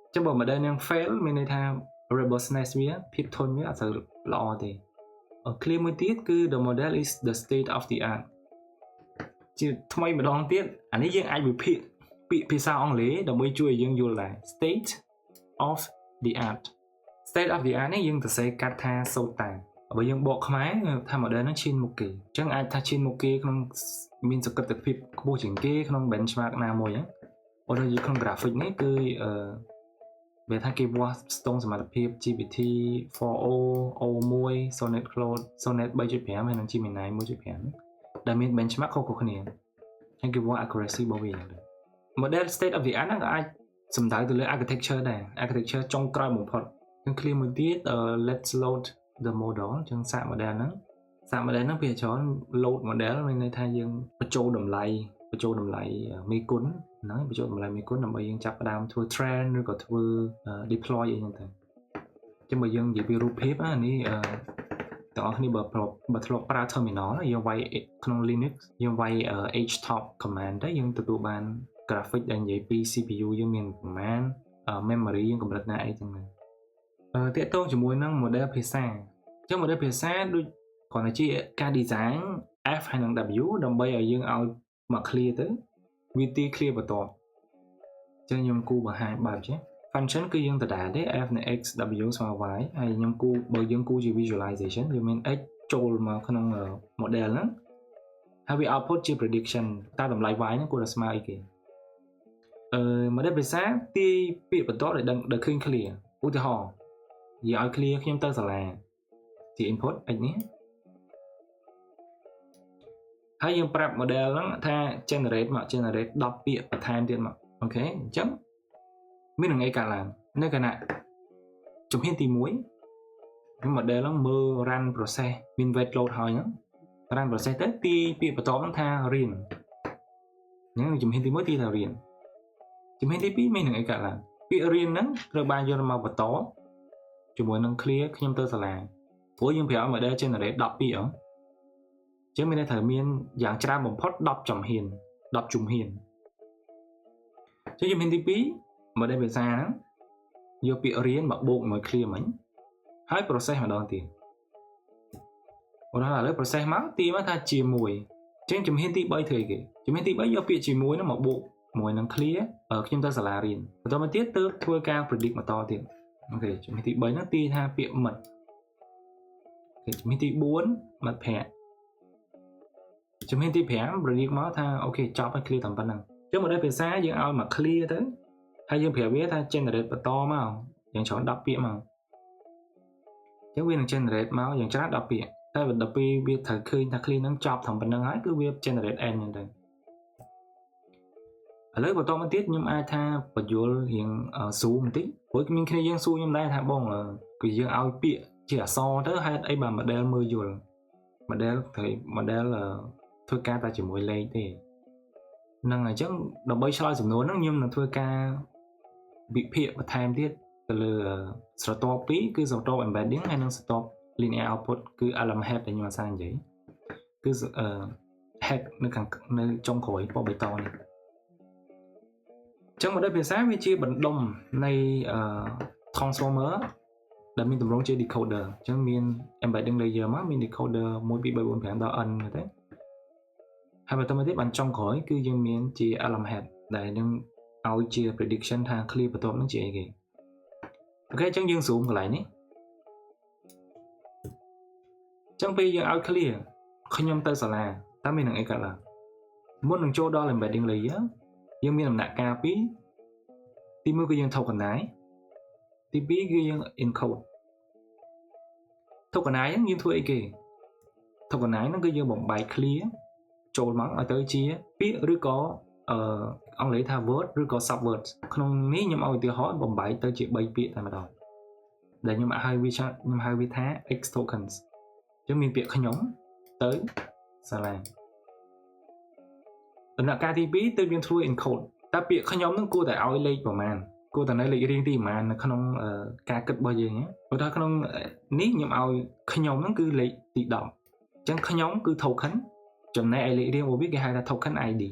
អញ្ចឹងបើ model យើង fail មានន័យថា robustness វាភាពធន់វាអត់សូវល្អទេ clear មួយទៀតគឺ the model is the state of the art ជាថ្មីម្ដងទៀតអានេះយើងអាចវិភាគពាក្យភាសាអង់គ្លេសដើម្បីជួយឲ្យយើងយល់ដែរ state of the art state of the art នេះយើងសរសេរកាត់ថាសូតាបើយើងបកខ្មែរថា model ហ្នឹងឈានមុខគេអញ្ចឹងអាចថាឈានមុខគេក្នុងមានសក្តិភាពខ្ពស់ជាងគេក្នុង benchmark ណាមួយហ្នឹងឧទាហរណ៍យើងក្នុង graphic នេះគឺវាថាគេវាស់ស្ទង់សមត្ថភាព GPT 4o O1 Sonnet Cloud Sonnet 3.5 ហើយនិង Gemini 1.5 ដែលមាន benchmark ខុសៗគ្នាហើយគេវាស់ accuracy របស់វាយ៉ាងដូច model state of the art ហ្នឹងក៏អាចសំដៅទៅលើ architecture ដែរ architecture ចុងក្រោយបំផុតយើង clear មួយទៀត let's load the model អញ្ចឹងសាក model ហ្នឹងវាច្រើន load model មានន័យថាយើងបញ្ចូលតម្លៃ បញ្ចូលតម្លៃមេគុណហ្នឹងបញ្ចូលតម្លៃមេគុណដើម្បីយើងចាប់ផ្ដើមធ្វើ trend ឬក៏ធ្វើ deploy អីហ្នឹងទៅចឹងបើយើងនិយាយពីរូបភាពនេះទាំងអស់គ្នាបើធ្លាប់ប្រើ terminal យើងវាយក្នុង Linux យើងវាយ htop command ទៅយើងទទួលបាន graphic ដែលនិយាយពី CPU យើងមានប្រមាណ memory យើងកម្រិតណាអីចឹងហ្នឹងតកតងជាមួយនឹង model ភាសាចឹង model ភាសាដូចគ្រាន់តែជាការ design F ហើយនិង W ដើម្បីឲ្យយើងឲ្យមក clear ទៅវាទី clear បន្ទាប់ចឹងខ្ញុំគូបង្ហាញបែបចេះ function គឺយើងដដែលទេ F នៃ x W ស្មើ y ហើយខ្ញុំគូបើយើងគូជា visualization យើងមាន x ចូលមកក្នុង model ហ្នឹងហើយវា output ជា prediction តើតម្លៃ y ហ្នឹងគួរតែស្មើអីគេmodel ភាសាទីពាក្យបន្ទាប់ដែលឃើញ clear ឧទាហរណ៍និយាយឲ្យ clear ខ្ញុំទៅសាលាជា input x នេះហើយយើងប្រាប់ model ហ្នឹងថា generate មក generate 10ពាក្យបន្ថែមទៀតមកអូខេអញ្ចឹងមាននឹងអីកើតឡើងនៅខណៈជំហានទី1 model ហ្នឹងមើល run process មាន weight load ហើយហ្នឹង run process ទៅទីពាក្យបន្ទាប់ហ្នឹងថារៀនអញ្ចឹងជំហានទី1ទីថារៀនជំហានទី2មាននឹងអីកើតឡើងពាក្យរៀនហ្នឹងត្រូវបានយកមកបន្តជាមួយនឹង clear ខ្ញុំទៅសាលាព្រោះយើងប្រាប់ model generate 10ពាក្យចឹងមានន័យថាមានយ៉ាងច្រើនបំផុត10ជំហានចឹងជំហានទី2 model ភាសាហ្នឹងយកពាក្យរៀនមកបូកជាមួយ clear មិញហើយ process ម្ដងទៀតឧទាហរណ៍ឥឡូវ process មកទីមកថាជាមួយចឹងជំហានទី3ធ្វើអីគេជំហានទី3យកពាក្យជាមួយហ្នឹងមកបូកមួយនឹង clear ខ្ញុំទៅសាលារៀនបន្តមកទៀតទើបធ្វើការ predict បន្តទៀតអូខេជំហានទី3ហ្នឹងទីថាពាក្យមិត្តជំហានទី4មិត្តភ័ក្តិជំហានទី5 predict មកថាអូខេចប់ហើយ clear តែប៉ុណ្្នឹងចឹង model ភាសាយើងឲ្យមក clear ទៅហើយយើងប្រាប់វាថា generate បន្តមកយ៉ាងច្រើន10ពាក្យមកចឹងវានឹង generate មកយ៉ាងច្រើន10ពាក្យតែដល់ពេលវាត្រូវឃើញថា clear ហ្នឹងចប់ត្រឹមប៉ុណ្្នឹងហើយគឺវា generate end ហ្នឹងទៅឥឡូវបន្តមកទៀតខ្ញុំអាចថាបញ្យល់រៀង zoom បន្តិចព្រោះមានគ្នាយើងសួរខ្ញុំដែរថាបងគឺយើងឲ្យពាក្យជាអក្សរទៅហេតុអីបើ model មើលយល់ model ធ្វើការតែជាមួយលេខទេហ្នឹងអញ្ចឹងដើម្បីឆ្លើយសំណួរហ្នឹងខ្ញុំនឹងធ្វើការវិភាគបន្ថែមទៀតទៅលើស្រទាប់2គឺស្រទាប់ embedding ហើយនិងស្រទាប់ linear output គឺ element head ដែលខ្ញុំអាសានិយាយគឺhead នៅចុងក្រោយពណ៌បៃតងនេះអញ្ចឹង model ភាសាវាជាបណ្ដុំនៃtransformer ដែលមានទម្រង់ជា decoder អញ្ចឹងមាន embedding layer មកមាន decoder 1 2 3 4 5ដល់ n ទៅហើយបន្តមកទៀតបានចុងក្រោយគឺយើងមានជា element head ដែលនឹងឲ្យជា prediction ថា clear បន្ទាប់នឹងជាអីគេអូខេអញ្ចឹងយើង zoom កន្លែងនេះអញ្ចឹងពេលយើងឲ្យ clear ខ្ញុំទៅសាលាតើមាននឹងអីកើតឡើងមុននឹងចូលដល់ embedding layer យើងមានដំណាក់កាល2ទី1គឺយើង tokenize ទី2គឺយើង encode tokenize ហ្នឹងយើងធ្វើអីគេ tokenize ហ្នឹងគឺយើងបំបែក clear ចូលមកឲ្យទៅជាពាក្យឬក៏អង់គ្លេសថា word ឬក៏ subword ក្នុងនេះខ្ញុំឲ្យឧទាហរណ៍បំបែកទៅជា3ពាក្យតែម្ដងដែលខ្ញុំហៅវាថា x tokens អញ្ចឹងមានពាក្យខ្ញុំទៅសាលាដំណាក់កាលទី2ទើបយើងធ្វើ encode តើពាក្យខ្ញុំនឹងគួរតែឲ្យលេខប្រមាណគួរតែនៅលេខរៀងទីប្រមាណនៅក្នុងការគិតរបស់យើងព្រោះថាក្នុងនេះខ្ញុំឲ្យខ្ញុំនឹងគឺលេខទី10អញ្ចឹងខ្ញុំគឺ token ចំណែកឯលេខរៀងរបស់វាគេហៅថា token ID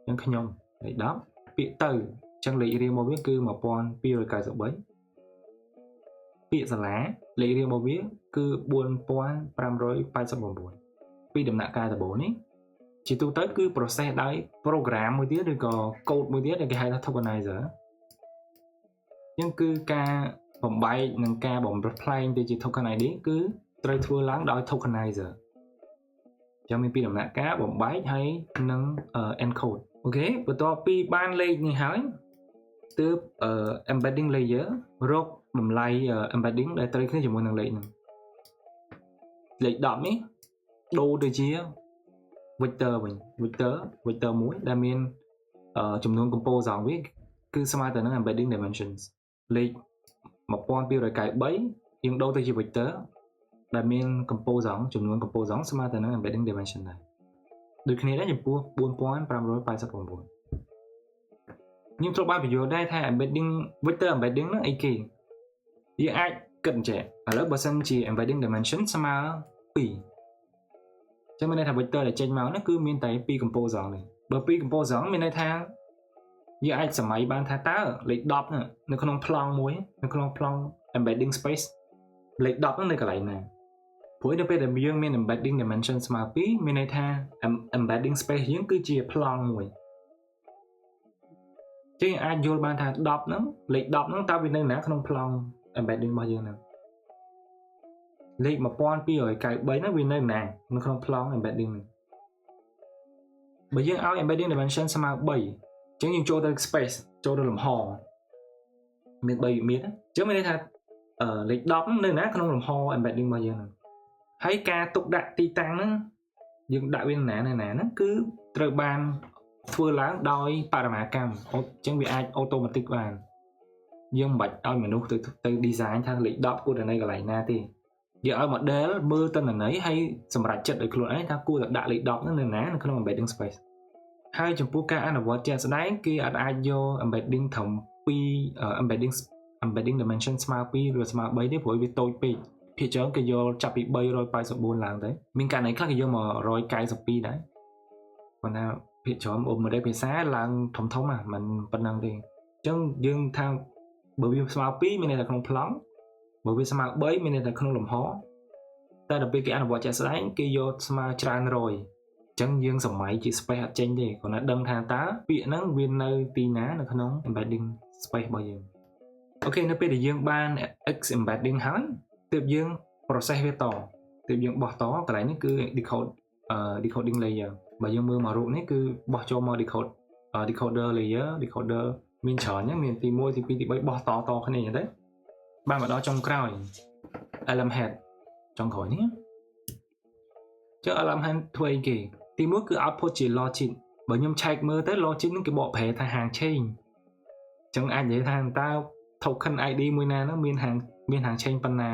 អញ្ចឹងខ្ញុំលេខ10ពាក្យទៅអញ្ចឹងលេខរៀងរបស់វាគឺ1293ពាក្យសាលាលេខរៀងរបស់វាគឺ4589ពីដំណាក់កាលដំបូងនេះជាទូទៅគឺ process ដោយ program មួយទៀតឬក៏ code មួយទៀតដែលគេហៅថា tokenizer អញ្ចឹងគឺការបំបែកនិងការបំផ្លែងទៅជា token ID គឺត្រូវធ្វើឡើងដោយ tokenizer ចាំមានពីដំណាក់កាលបំបែកហើយនឹង encode អូខេបន្ទាប់ពីបានលេខនេះហើយទើប embedding layer រកតម្លៃ embedding ដែលត្រូវគ្នាជាមួយនឹងលេខហ្នឹងលេខ10នេះដូរទៅជា vector វិញ vector មួយដែលមានចំនួន composer វាគឺស្មើទៅនឹង embedding dimensions លេខ1293យើងដូរទៅជា vector ដែលមាន composer ចំនួន composer ស្មើទៅនឹង embedding dimension ដែរ ដូចគ្នាដែរចំពោះ 4589 ខ្ញុំត្រូវបានបញ្យល់ដែរថា embedding vector embedding ហ្នឹងអីគេយើងអាចគិតអញ្ចឹងឥឡូវបើសិនជា embedding dimension ស្មើ2ចឹងមានន័យថា vector ដែលចេញមកហ្នឹងគឺមានតែ2 composer នេះបើ2 composer មានន័យថាយើងអាចសម័យបានថាតើលេខ10ហ្នឹងនៅក្នុងប្លង់មួយនៅក្នុងប្លង់ embedding space លេខ10ហ្នឹងនៅកន្លែងណាព្រោះនៅពេលដែលយើងមាន embedding dimension ស្មើ2មានន័យថា embedding space យើងគឺជាប្លង់មួយចឹងអាចយល់បានថា10ហ្នឹងលេខ10ហ្នឹងតើវានៅណាក្នុងប្លង់ embedding របស់យើងហ្នឹងលេខ1293ហ្នឹងវានៅណានៅក្នុងប្លង់ embedding ហ្នឹងបើយើងឲ្យ embedding dimension ស្មើ3ចឹងយើងចូលទៅ space ចូលទៅលំហមាន3វិមាត្រចឹងមានន័យថាលេខ10ហ្នឹងនៅណាក្នុងលំហ embedding របស់យើងហ្នឹងហើយការទុកដាក់ទីតាំងហ្នឹងយើងដាក់វាណាហ្នឹងគឺត្រូវបានធ្វើឡើងដោយបរិមាកម្មអញ្ចឹងវាអាច automatic បានយើងមិនបាច់ឲ្យមនុស្សទៅ design ថាលេខ10គួរតែនៅកន្លែងណាទេយើងឲ្យ model មើលតន្ន័យហើយសម្រេចចិត្តឲ្យខ្លួនឯងថាគួរតែដាក់លេខ10ហ្នឹងនៅណានៅក្នុង embedding space ហើយចំពោះការអនុវត្តជាក់ស្ដែងគេអាចយក embedding ត្រឹម2 embedding dimension ស្មើ2ឬស្មើ3ទេព្រោះវាតូចពេកភាគច្រើនគេយកចាប់ពី384ឡើងទៅមានករណីខ្លះគេយកមក192ដែរប៉ុន្តែភាគច្រើនmodel ភាសាឡើងធំមិនប៉ុណ្ណឹងទេអញ្ចឹងយើងថាបើវាស្មើ2មានន័យថាក្នុងប្លង់បើវាស្មើ3មានន័យថាក្នុងលំហតែដល់ពេលគេអនុវត្តជាក់ស្ដែងគេយកស្មើច្រើនរយអញ្ចឹងយើងសម័យជា space អត់ចេញទេគ្រាន់តែដឹងថាតើពាក្យហ្នឹងវានៅទីណានៅក្នុង embedding space របស់យើងអូខេនៅពេលដែលយើងបាន x embedding ហើយទើបយើង process វាតទើបយើងបោះតកន្លែងនេះគឺ decoding layer បើយើងមើលមករូបនេះគឺបោះចូលមក decoder layer decoder មានច្រើនហ្នឹងមានទី1ទី2ទី3បោះតគ្នាអញ្ចឹងទៅបានមកដល់ចុងក្រោយ LM head ចុងក្រោយនេះចុះ LM head ធ្វើអីគេទី1គឺ output ជា logic បើខ្ញុំឆែកមើលទៅ logic ហ្នឹងគេបកប្រែថាហាងឆេងអញ្ចឹងអាចនិយាយថាតើ token ID មួយណាហ្នឹងមានហាងឆេងប៉ុណ្ណា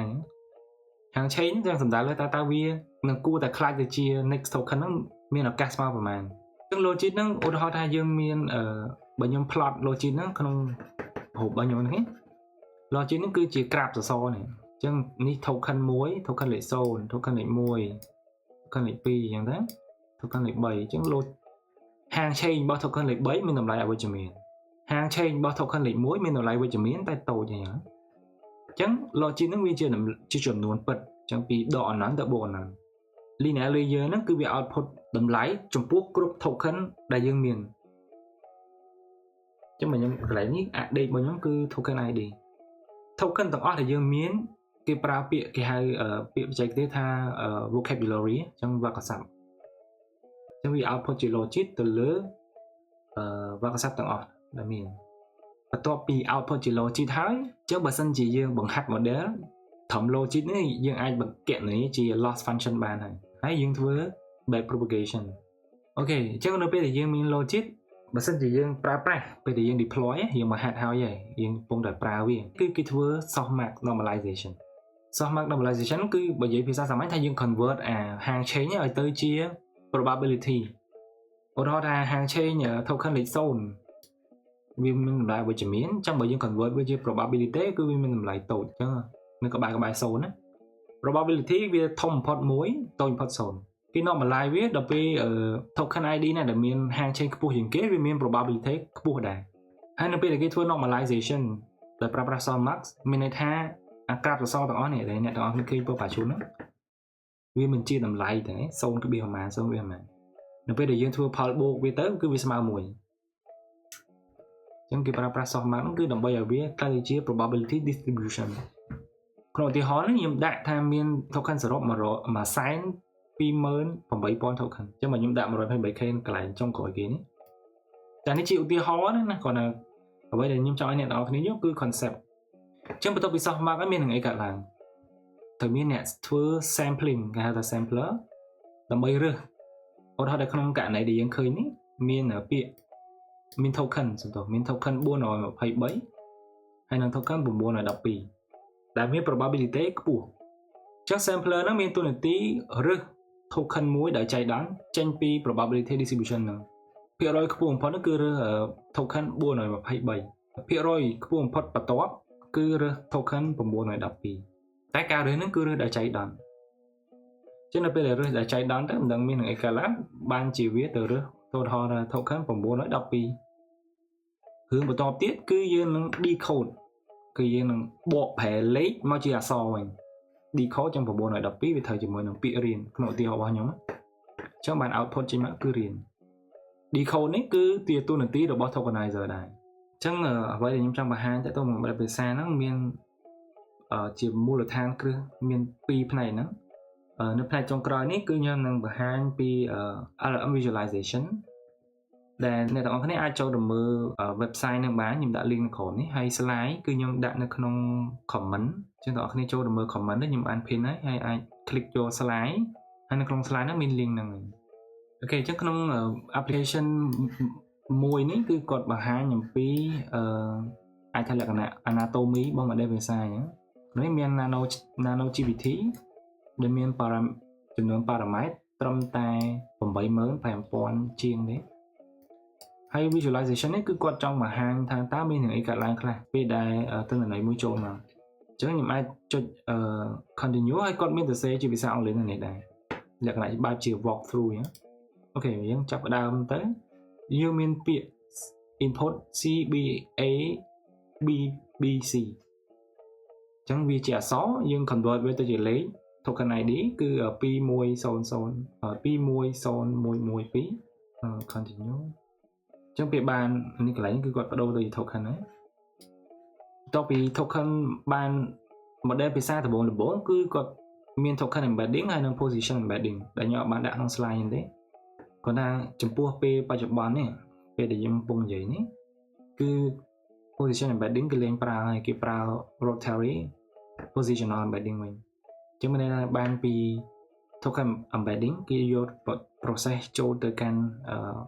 ហាងឆេងចឹងសំដៅលើតើវានឹងគួរតែខ្លាចទៅជា next token ហ្នឹងមានឱកាសស្មើប្រមាណអញ្ចឹង logic ហ្នឹងឧទាហរណ៍ថាយើងមានបើខ្ញុំ plot logic ហ្នឹងក្នុងរូបរបស់ខ្ញុំនេះ logic ហ្នឹងគឺជាក្រាបសសរនេះអញ្ចឹងនេះ token 1 token លេខ0 token លេខ1 token លេខ2អញ្ចឹងទៅ token លេខ3អញ្ចឹងហាងឆេងរបស់ token លេខ3មានតម្លៃអវិជ្ជមានហាងឆេងរបស់ token លេខ1មានតម្លៃវិជ្ជមានតែតូចអញ្ចឹង logic ហ្នឹងវាជាចំនួនពិតអញ្ចឹងពីដកអនន្តទៅបូកអនន្ត linear layer ហ្នឹងគឺវា output តម្លៃចំពោះគ្រប់ token ដែលយើងមានអញ្ចឹងបើខ្ញុំកន្លែងនេះ update របស់ខ្ញុំគឺ token ID token ទាំងអស់ដែលយើងមានគេប្រើពាក្យគេហៅពាក្យបច្ចេកទេសថា vocabulary អញ្ចឹងវគ្គស័ព្ទអញ្ចឹងវា output ជា logic ទៅលើវគ្គស័ព្ទទាំងអស់ដែលមានបន្ទាប់ពី output ជា logic ហើយអញ្ចឹងបើសិនជាយើងបង្ហាត់ model ត្រឹម logic នេះយើងអាចបង្កណនីជា loss function បានហើយយើងធ្វើ back propagation អូខេអញ្ចឹងនៅពេលដែលយើងមាន logic បើសិនជាយើងប្រើប្រាស់ពេលដែលយើង deploy យើងមកហាត់ហើយយើងកំពុងតែប្រើវាគឺគេធ្វើ softmax normalization softmax normalization គឺបើនិយាយភាសាសាមញ្ញថាយើង convert ហាងឆេងឲ្យទៅជា probability ឧទាហរណ៍ថាហាងឆេង token លេខ0វាមានតម្លៃវិជ្ជមានអញ្ចឹងបើយើង convert វាជា probability គឺវាមានតម្លៃតូចអញ្ចឹងនៅក្បែរ0ណា probability វាធំបំផុត1តូចបំផុត0គេ normalize វាដល់ពេល token ID ណាដែលមានហាងឆេងខ្ពស់ជាងគេវាមាន probability ខ្ពស់ដែរហើយនៅពេលដែលគេធ្វើ normalization ដោយប្រើប្រាស់ softmax មានន័យថាអាក្រាបសរសរទាំងអស់នេះដែលអ្នកទាំងអស់គ្នាឃើញពុះបញ្ជូនហ្នឹងវាមិនជាតម្លៃទេ0.5នៅពេលដែលយើងធ្វើផលបូកវាទៅគឺវាស្មើ1អញ្ចឹងគេប្រើប្រាស់ softmax ហ្នឹងគឺដើម្បីឲ្យវាទៅជា probability distribution ក្នុងឧទាហរណ៍នេះខ្ញុំដាក់ថាមាន token សរុប128,000 token អញ្ចឹងបើខ្ញុំដាក់ 123k កន្លែងចុងក្រោយគេនេះតែនេះជាឧទាហរណ៍ណាគ្រាន់តែអ្វីដែលខ្ញុំចង់ឲ្យអ្នកនរគ្នាយល់គឺ concept អញ្ចឹងបន្ទាប់ពី softmax ហ្នឹងមាននឹងអីកើតឡើងត្រូវមានអ្នកធ្វើ sampling គេហៅថា sampler ដើម្បីរើសឧទាហរណ៍នៅក្នុងករណីដែលយើងឃើញនេះមានពាក្យមាន token សំទោសមាន token 423ហើយនិង token 912ដែលមាន probability ខ្ពស់អញ្ចឹង sampler ហ្នឹងមានតួនាទីរើស token មួយដែលចៃដន្យចេញពី probability distribution ហ្នឹងភាគរយខ្ពស់បំផុតគឺរើស token 423ភាគរយខ្ពស់បំផុតបន្ទាប់គឺរើស token 912តែការរើសហ្នឹងគឺរើសដែលចៃដន្យចឹងនៅពេលដែលរើសដែលចៃដន្យទៅមិនដឹងមាននឹងអីកើតឡើងបានជាវាទៅរើសឧទាហរណ៍ថា token 912រឿងបន្ទាប់ទៀតគឺយើងនឹង decode គឺយើងនឹងបកប្រែលេខមកជាអក្សរវិញ decode ចឹង912វាត្រូវជាមួយនឹងពាក្យរៀនក្នុងឧទាហរណ៍របស់ខ្ញុំចឹងបាន output ចេញមកគឺរៀន decode នេះគឺជាតួនាទីរបស់ tokenizer ដែរចឹងអ្វីដែលខ្ញុំចង់បង្ហាញទៅនឹងបែបភាសាហ្នឹងមានជាមូលដ្ឋានគ្រឹះមាន2ផ្នែកហ្នឹងនៅផ្នែកចុងក្រោយនេះគឺខ្ញុំនឹងបង្ហាញពី LLM visualization ដែលអ្នកទាំងអស់គ្នាអាចចូលទៅមើល website នឹងបានខ្ញុំដាក់ link នៅក្រោមនេះហើយ slide គឺខ្ញុំដាក់នៅក្នុង comment ចឹងអ្នកទាំងអស់គ្នាចូលទៅមើល comment នេះខ្ញុំបាន pin ហើយអាច click ចូល slide ហើយនៅក្នុង slide ហ្នឹងមាន link ហ្នឹងអូខេចឹងក្នុង application មួយនេះគឺគាត់បង្ហាញអំពីអាចថាលក្ខណៈ anatomy របស់ model ភាសាអញ្ចឹងនេះមាន nano GPT ដែលមានចំនួន parameter ត្រឹមតែ 85000 ជាងទេហើយ visualization នេះគឺគាត់ចង់បង្ហាញថាតើមាននឹងអីកើតឡើងខ្លះពេលដែលទិន្នន័យមួយចូលមកអញ្ចឹងខ្ញុំអាចចុចcontinue ហើយគាត់មានសរសេរជាភាសាអង់គ្លេសនៅនេះដែរលក្ខណៈបែបជា walk through ហ្នឹងអូខេយើងចាប់ផ្ដើមទៅយើងមានពាក្យ input CBA BBC អញ្ចឹងវាជាអក្សរយើង convert វាទៅជាលេខ token ID គឺ21002101112 continue ចឹងពេលបាននេះកន្លែងគឺគាត់បដូរទៅជា token ហើយបន្ទាប់ពី token បាន model ភាសាដំបូងគឺគាត់មាន token embedding ហើយនិង position embedding ដែលខ្ញុំអត់បានដាក់ក្នុង slide នេះទេគាត់ថាចំពោះពេលបច្ចុប្បន្ននេះពេលដែលយើងកំពុងនិយាយនេះគឺ position embedding គឺលែងប្រើហើយគេប្រើ rotary positional embedding វិញចឹងមានន័យថាបានពី token embedding គេយក process ចូលទៅកាន់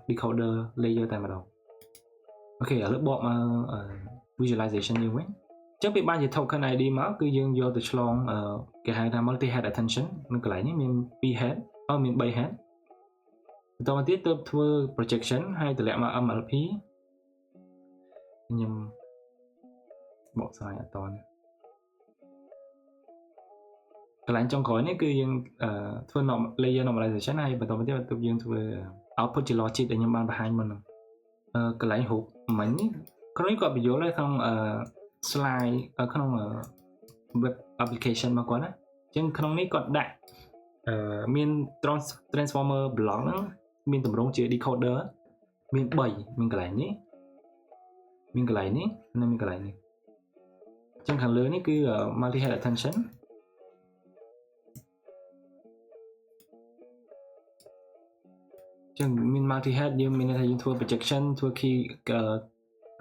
decoder layer តែម្ដងអូខេឥឡូវបកមក visualization យើងវិញចឹងពេលបានជា token ID មកគឺយើងយកទៅឆ្លងគេហៅថា multi head attention នៅកន្លែងនេះមាន2 head មាន3 head បន្តមកទៀតទៅធ្វើ projection ហើយតម្លាក់មក MLP ខ្ញុំបកស្រាយអត់តន់កន្លែងចុងក្រោយនេះគឺយើងធ្វើ layer normalization ហើយបន្តមកទៀតយើងធ្វើ output ជា logic ដែលខ្ញុំបានបង្ហាញមុនហ្នឹងកន្លែងរូបមិញនេះគ្រាន់តែគាត់បញ្យល់នៅក្នុង slide ក្នុង web application របស់គាត់ណាអញ្ចឹងក្នុងនេះគាត់ដាក់មាន transformer block ហ្នឹងមានទម្រង់ជា decoder មាន3មានកន្លែងនេះមានកន្លែងនេះនិងមានកន្លែងនេះអញ្ចឹងខាងលើនេះគឺ multi head attention ចឹងមាន multi head យើងមានន័យថាយើងធ្វើ projection ធ្វើ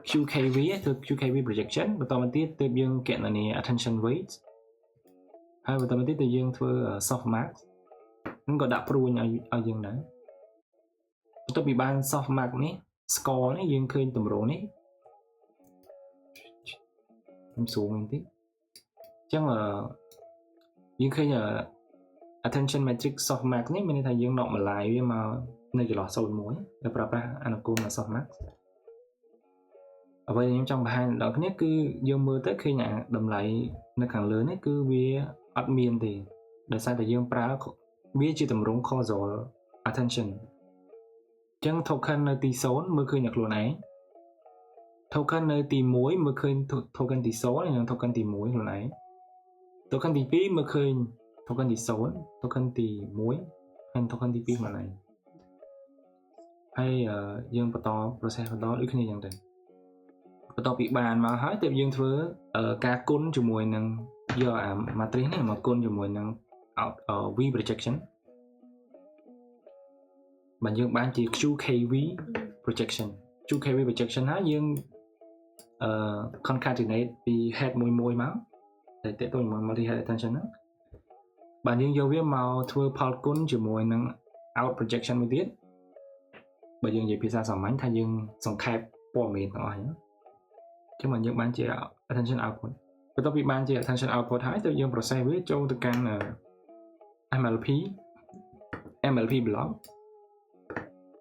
QKV ធ្វើ QKV projection បន្តមកទៀតទើបយើងគណនា attention weight ហើយបន្តមកទៀតទើបយើងធ្វើ softmax ហ្នឹងក៏ដាក់ព្រួយឲ្យយើងដែរបន្ទាប់ពីបាន softmax នេះ score នេះយើងឃើញទម្រង់នេះខ្ញុំស៊ូមបន្តិចអញ្ចឹងយើងឃើញ attention matrix softmax នេះមានន័យថាយើង normalize វាមកនៅចន្លោះ0.1ដែលប្រើប្រាស់អនុគម softmax អ្វីដែលខ្ញុំចង់បង្ហាញដល់គ្នាគឺយើងមើលទៅឃើញអាតម្លៃនៅខាងលើនេះគឺវាអត់មានទេដោយសារតែយើងប្រើវាជាទម្រង់ causal attention អញ្ចឹង token នៅទី0មើលឃើញតែខ្លួនឯង token នៅទី1មើលឃើញ token ទី0និង token ទី1ខ្លួនឯង token ទី2មើលឃើញ token ទី0 token ទី1ហើយ token ទី2ខ្លួនឯងហើយយើងបន្ត process បន្តដូចគ្នាយ៉ាងទៅបន្ទាប់ពីបានមកហើយទើបយើងធ្វើការគុណជាមួយនឹងយកអា matrix នេះមកគុណជាមួយនឹង V projection បើយើងបានជា QKV projection QKV projection ហើយយើងconcatenate ពី head មួយមកតែតើតើមក multi head attention ហ្នឹងបាទយើងយកវាមកធ្វើផលគុណជាមួយនឹង out projection មួយទៀតបើយើងនិយាយភាសាសាមញ្ញថាយើងសង្ខេបព័ត៌មានទាំងអស់ហ្នឹងចឹងមកយើងបានជា attention output បន្ទាប់ពីបានជា attention output ហើយទៅយើង process វាចូលទៅកាន់ MLP MLP block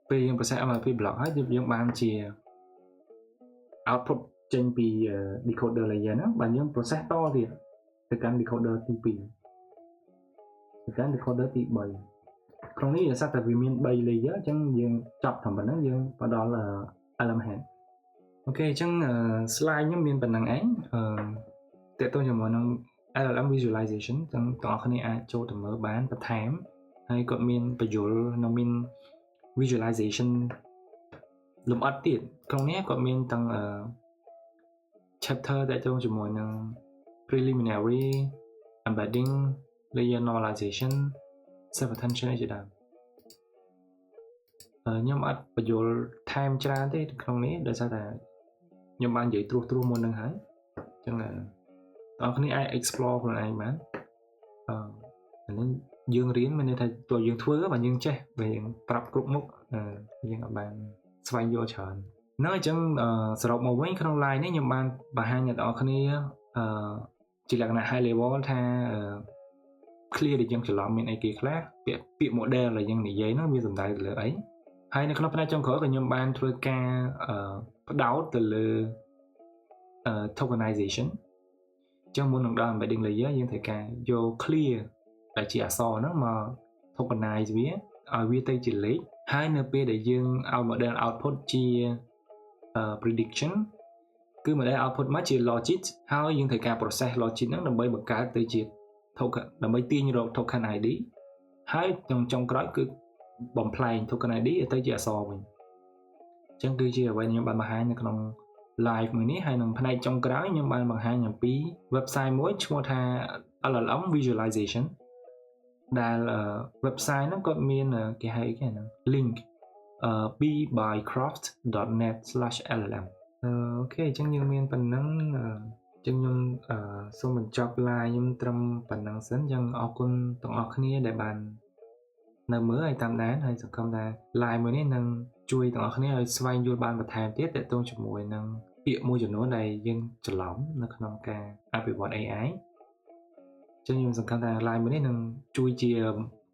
ពេលយើង process MLP block ហើយយើងបានជា output ចេញពី decoder layer ហ្នឹងបាទយើង process តទៀតទៅកាន់ decoder ទី2ទៅកាន់ decoder ទី3ក្នុងនេះដោយសារតែវាមាន3 layer អញ្ចឹងយើងចាប់តាមប៉ុណ្ណឹងយើងទៅដល់ LM hand អូខេអញ្ចឹង slide ខ្ញុំមានប៉ុណ្ណឹងឯងតើតើជាមួយនឹង LLM visualization ទាំងអ្នកគ្នាអាចចូលទៅមើលបានបន្ថែមហើយគាត់មានបញ្យលនៅមាន visualization លម្អិតទៀតក្នុងនេះគាត់មានទាំងchapter តើតើជាមួយនឹង preliminary embedding layer normalization self attention ជាដើមខ្ញុំអត់បញ្យលថែមច្រើនទេក្នុងនេះដោយសារតែខ្ញុំបាននិយាយត្រួសមុននឹងហើយអញ្ចឹងអ្នកគ្នាអាច explore ខ្លួនឯងបានអានេះយើងរៀនមានន័យថាតើយើងធ្វើបើយើងចេះបើយើងប្រាប់គ្រប់មុខយើងអាចបានស្វែងយល់ច្រើនហ្នឹងអញ្ចឹងសរុបមកវិញក្នុង line នេះខ្ញុំបានបង្ហាញអ្នកទាំងអស់គ្នាជាលក្ខណៈ high level ថា clear ដែលយើងច្រឡំមានអីគេខ្លះពាក្យ model ដែលយើងនិយាយហ្នឹងវាសំដៅទៅលើអីហើយនៅក្នុងផ្នែកចុងក្រោយក៏ខ្ញុំបានធ្វើការបដោតទៅលើ tokenization ចឹងមុននឹងដល់ embedding layer យើងត្រូវការយក clear ដែលជាអក្សរហ្នឹងមក tokenize វាឲ្យវាទៅជាលេខហើយនៅពេលដែលយើងឲ្យ model output ជា prediction គឺ model output មកជា logic ហើយយើងត្រូវការ process logic ហ្នឹងដើម្បីបង្កើតទៅជា token ដើម្បីទាញរក token ID ហើយចុងក្រោយគឺបំផ្លែង token ID ទៅជាអក្សរវិញអញ្ចឹងគឺជាអ្វីខ្ញុំបានបង្ហាញនៅក្នុង live មួយនេះហើយក្នុងផ្នែកចុងក្រោយខ្ញុំបានបង្ហាញអំពី website មួយឈ្មោះថា LLM visualization ដែល website ហ្នឹងគាត់មានគេហៅគេហ្នឹង link bbycroft.net/llm អូខេអញ្ចឹងយើងមានប៉ុណ្ណឹងអញ្ចឹងខ្ញុំសូមបញ្ចប់ live ខ្ញុំត្រឹមប៉ុណ្ណឹងសិនអញ្ចឹងអរគុណទាំងអស់គ្នាដែលបាននៅមើលហើយតាមដានហើយសង្ឃឹមថា live មួយនេះនឹងជួយទាំងអស់គ្នាឲ្យស្វែងយល់បានបន្ថែមទៀតទាក់ទងជាមួយនឹងពាក្យមួយចំនួនដែលយើងច្រឡំនៅក្នុងការអភិវឌ្ឍ AI ចឹងខ្ញុំសង្ឃឹមថា live មួយនេះនឹងជួយជា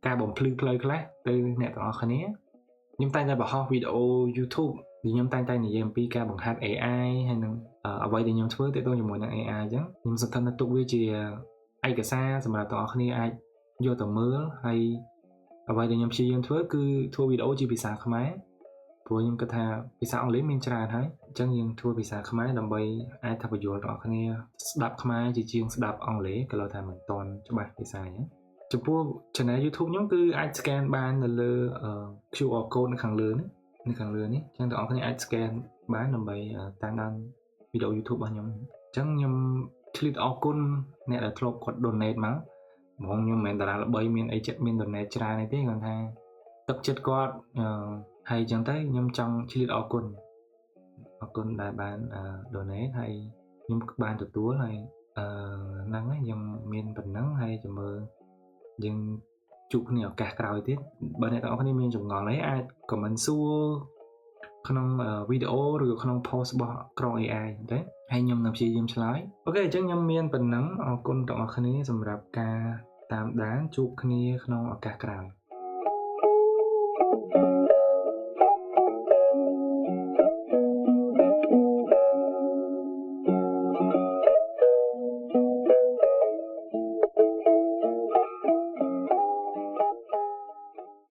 ការបំភ្លឺផ្លូវខ្លះទៅអ្នកទាំងអស់គ្នាខ្ញុំតែងតែបង្ហោះវីដេអូ YouTube ដែលខ្ញុំតែងតែនិយាយអំពីការបង្ហាត់ AI ហើយនឹងអ្វីដែលខ្ញុំធ្វើទាក់ទងជាមួយនឹង AI អញ្ចឹងខ្ញុំសង្ឃឹមថាទុកវាជាឯកសារសម្រាប់ទាំងអស់គ្នាអាចយកទៅមើលហើយអ្វីដែលខ្ញុំព្យាយាមធ្វើគឺធ្វើវីដេអូជាភាសាខ្មែរព្រោះខ្ញុំគិតថាភាសាអង់គ្លេសមានច្រើនហើយអញ្ចឹងយើងធ្វើភាសាខ្មែរដើម្បីអាចថាបញ្យល់ដល់អ្នកគ្នាស្ដាប់ខ្មែរជាជាងស្ដាប់អង់គ្លេសក៏លើថាមិនទាន់ច្បាស់ភាសាអញ្ចឹងចំពោះ channel YouTube ខ្ញុំគឺអាច scan បាននៅលើ QR code នៅខាងលើនេះអញ្ចឹងទាំងអស់គ្នាអាច scan បានដើម្បីតាមដានវីដេអូ YouTube របស់ខ្ញុំអញ្ចឹងខ្ញុំឆ្លៀតអរគុណអ្នកដែលធ្លាប់គាត់ donate មកហ្មងខ្ញុំមិនមែនតារាល្បីមានអីចិត្តមាន donate ច្រើនទេគាត់ថាទឹកចិត្តគាត់ហើយអញ្ចឹងទៅខ្ញុំចង់ឆ្លៀតអរគុណដែលបាន donate ហើយខ្ញុំបានទទួលហើយហ្នឹងហើយខ្ញុំមានប៉ុណ្ណឹងហើយចាំមើលយើងជួបគ្នាឱកាសក្រោយទៀតបើអ្នកទាំងអស់គ្នាមានចម្ងល់អីអាច comment សួរក្នុងវីដេអូឬក្នុង post របស់ក្រុម AI ទេហើយខ្ញុំនឹងព្យាយាមឆ្លើយអូខេអញ្ចឹងខ្ញុំមានប៉ុណ្ណឹងអរគុណទាំងអស់គ្នាសម្រាប់ការតាមដានជួបគ្នាក្នុងឱកាសក្រោយ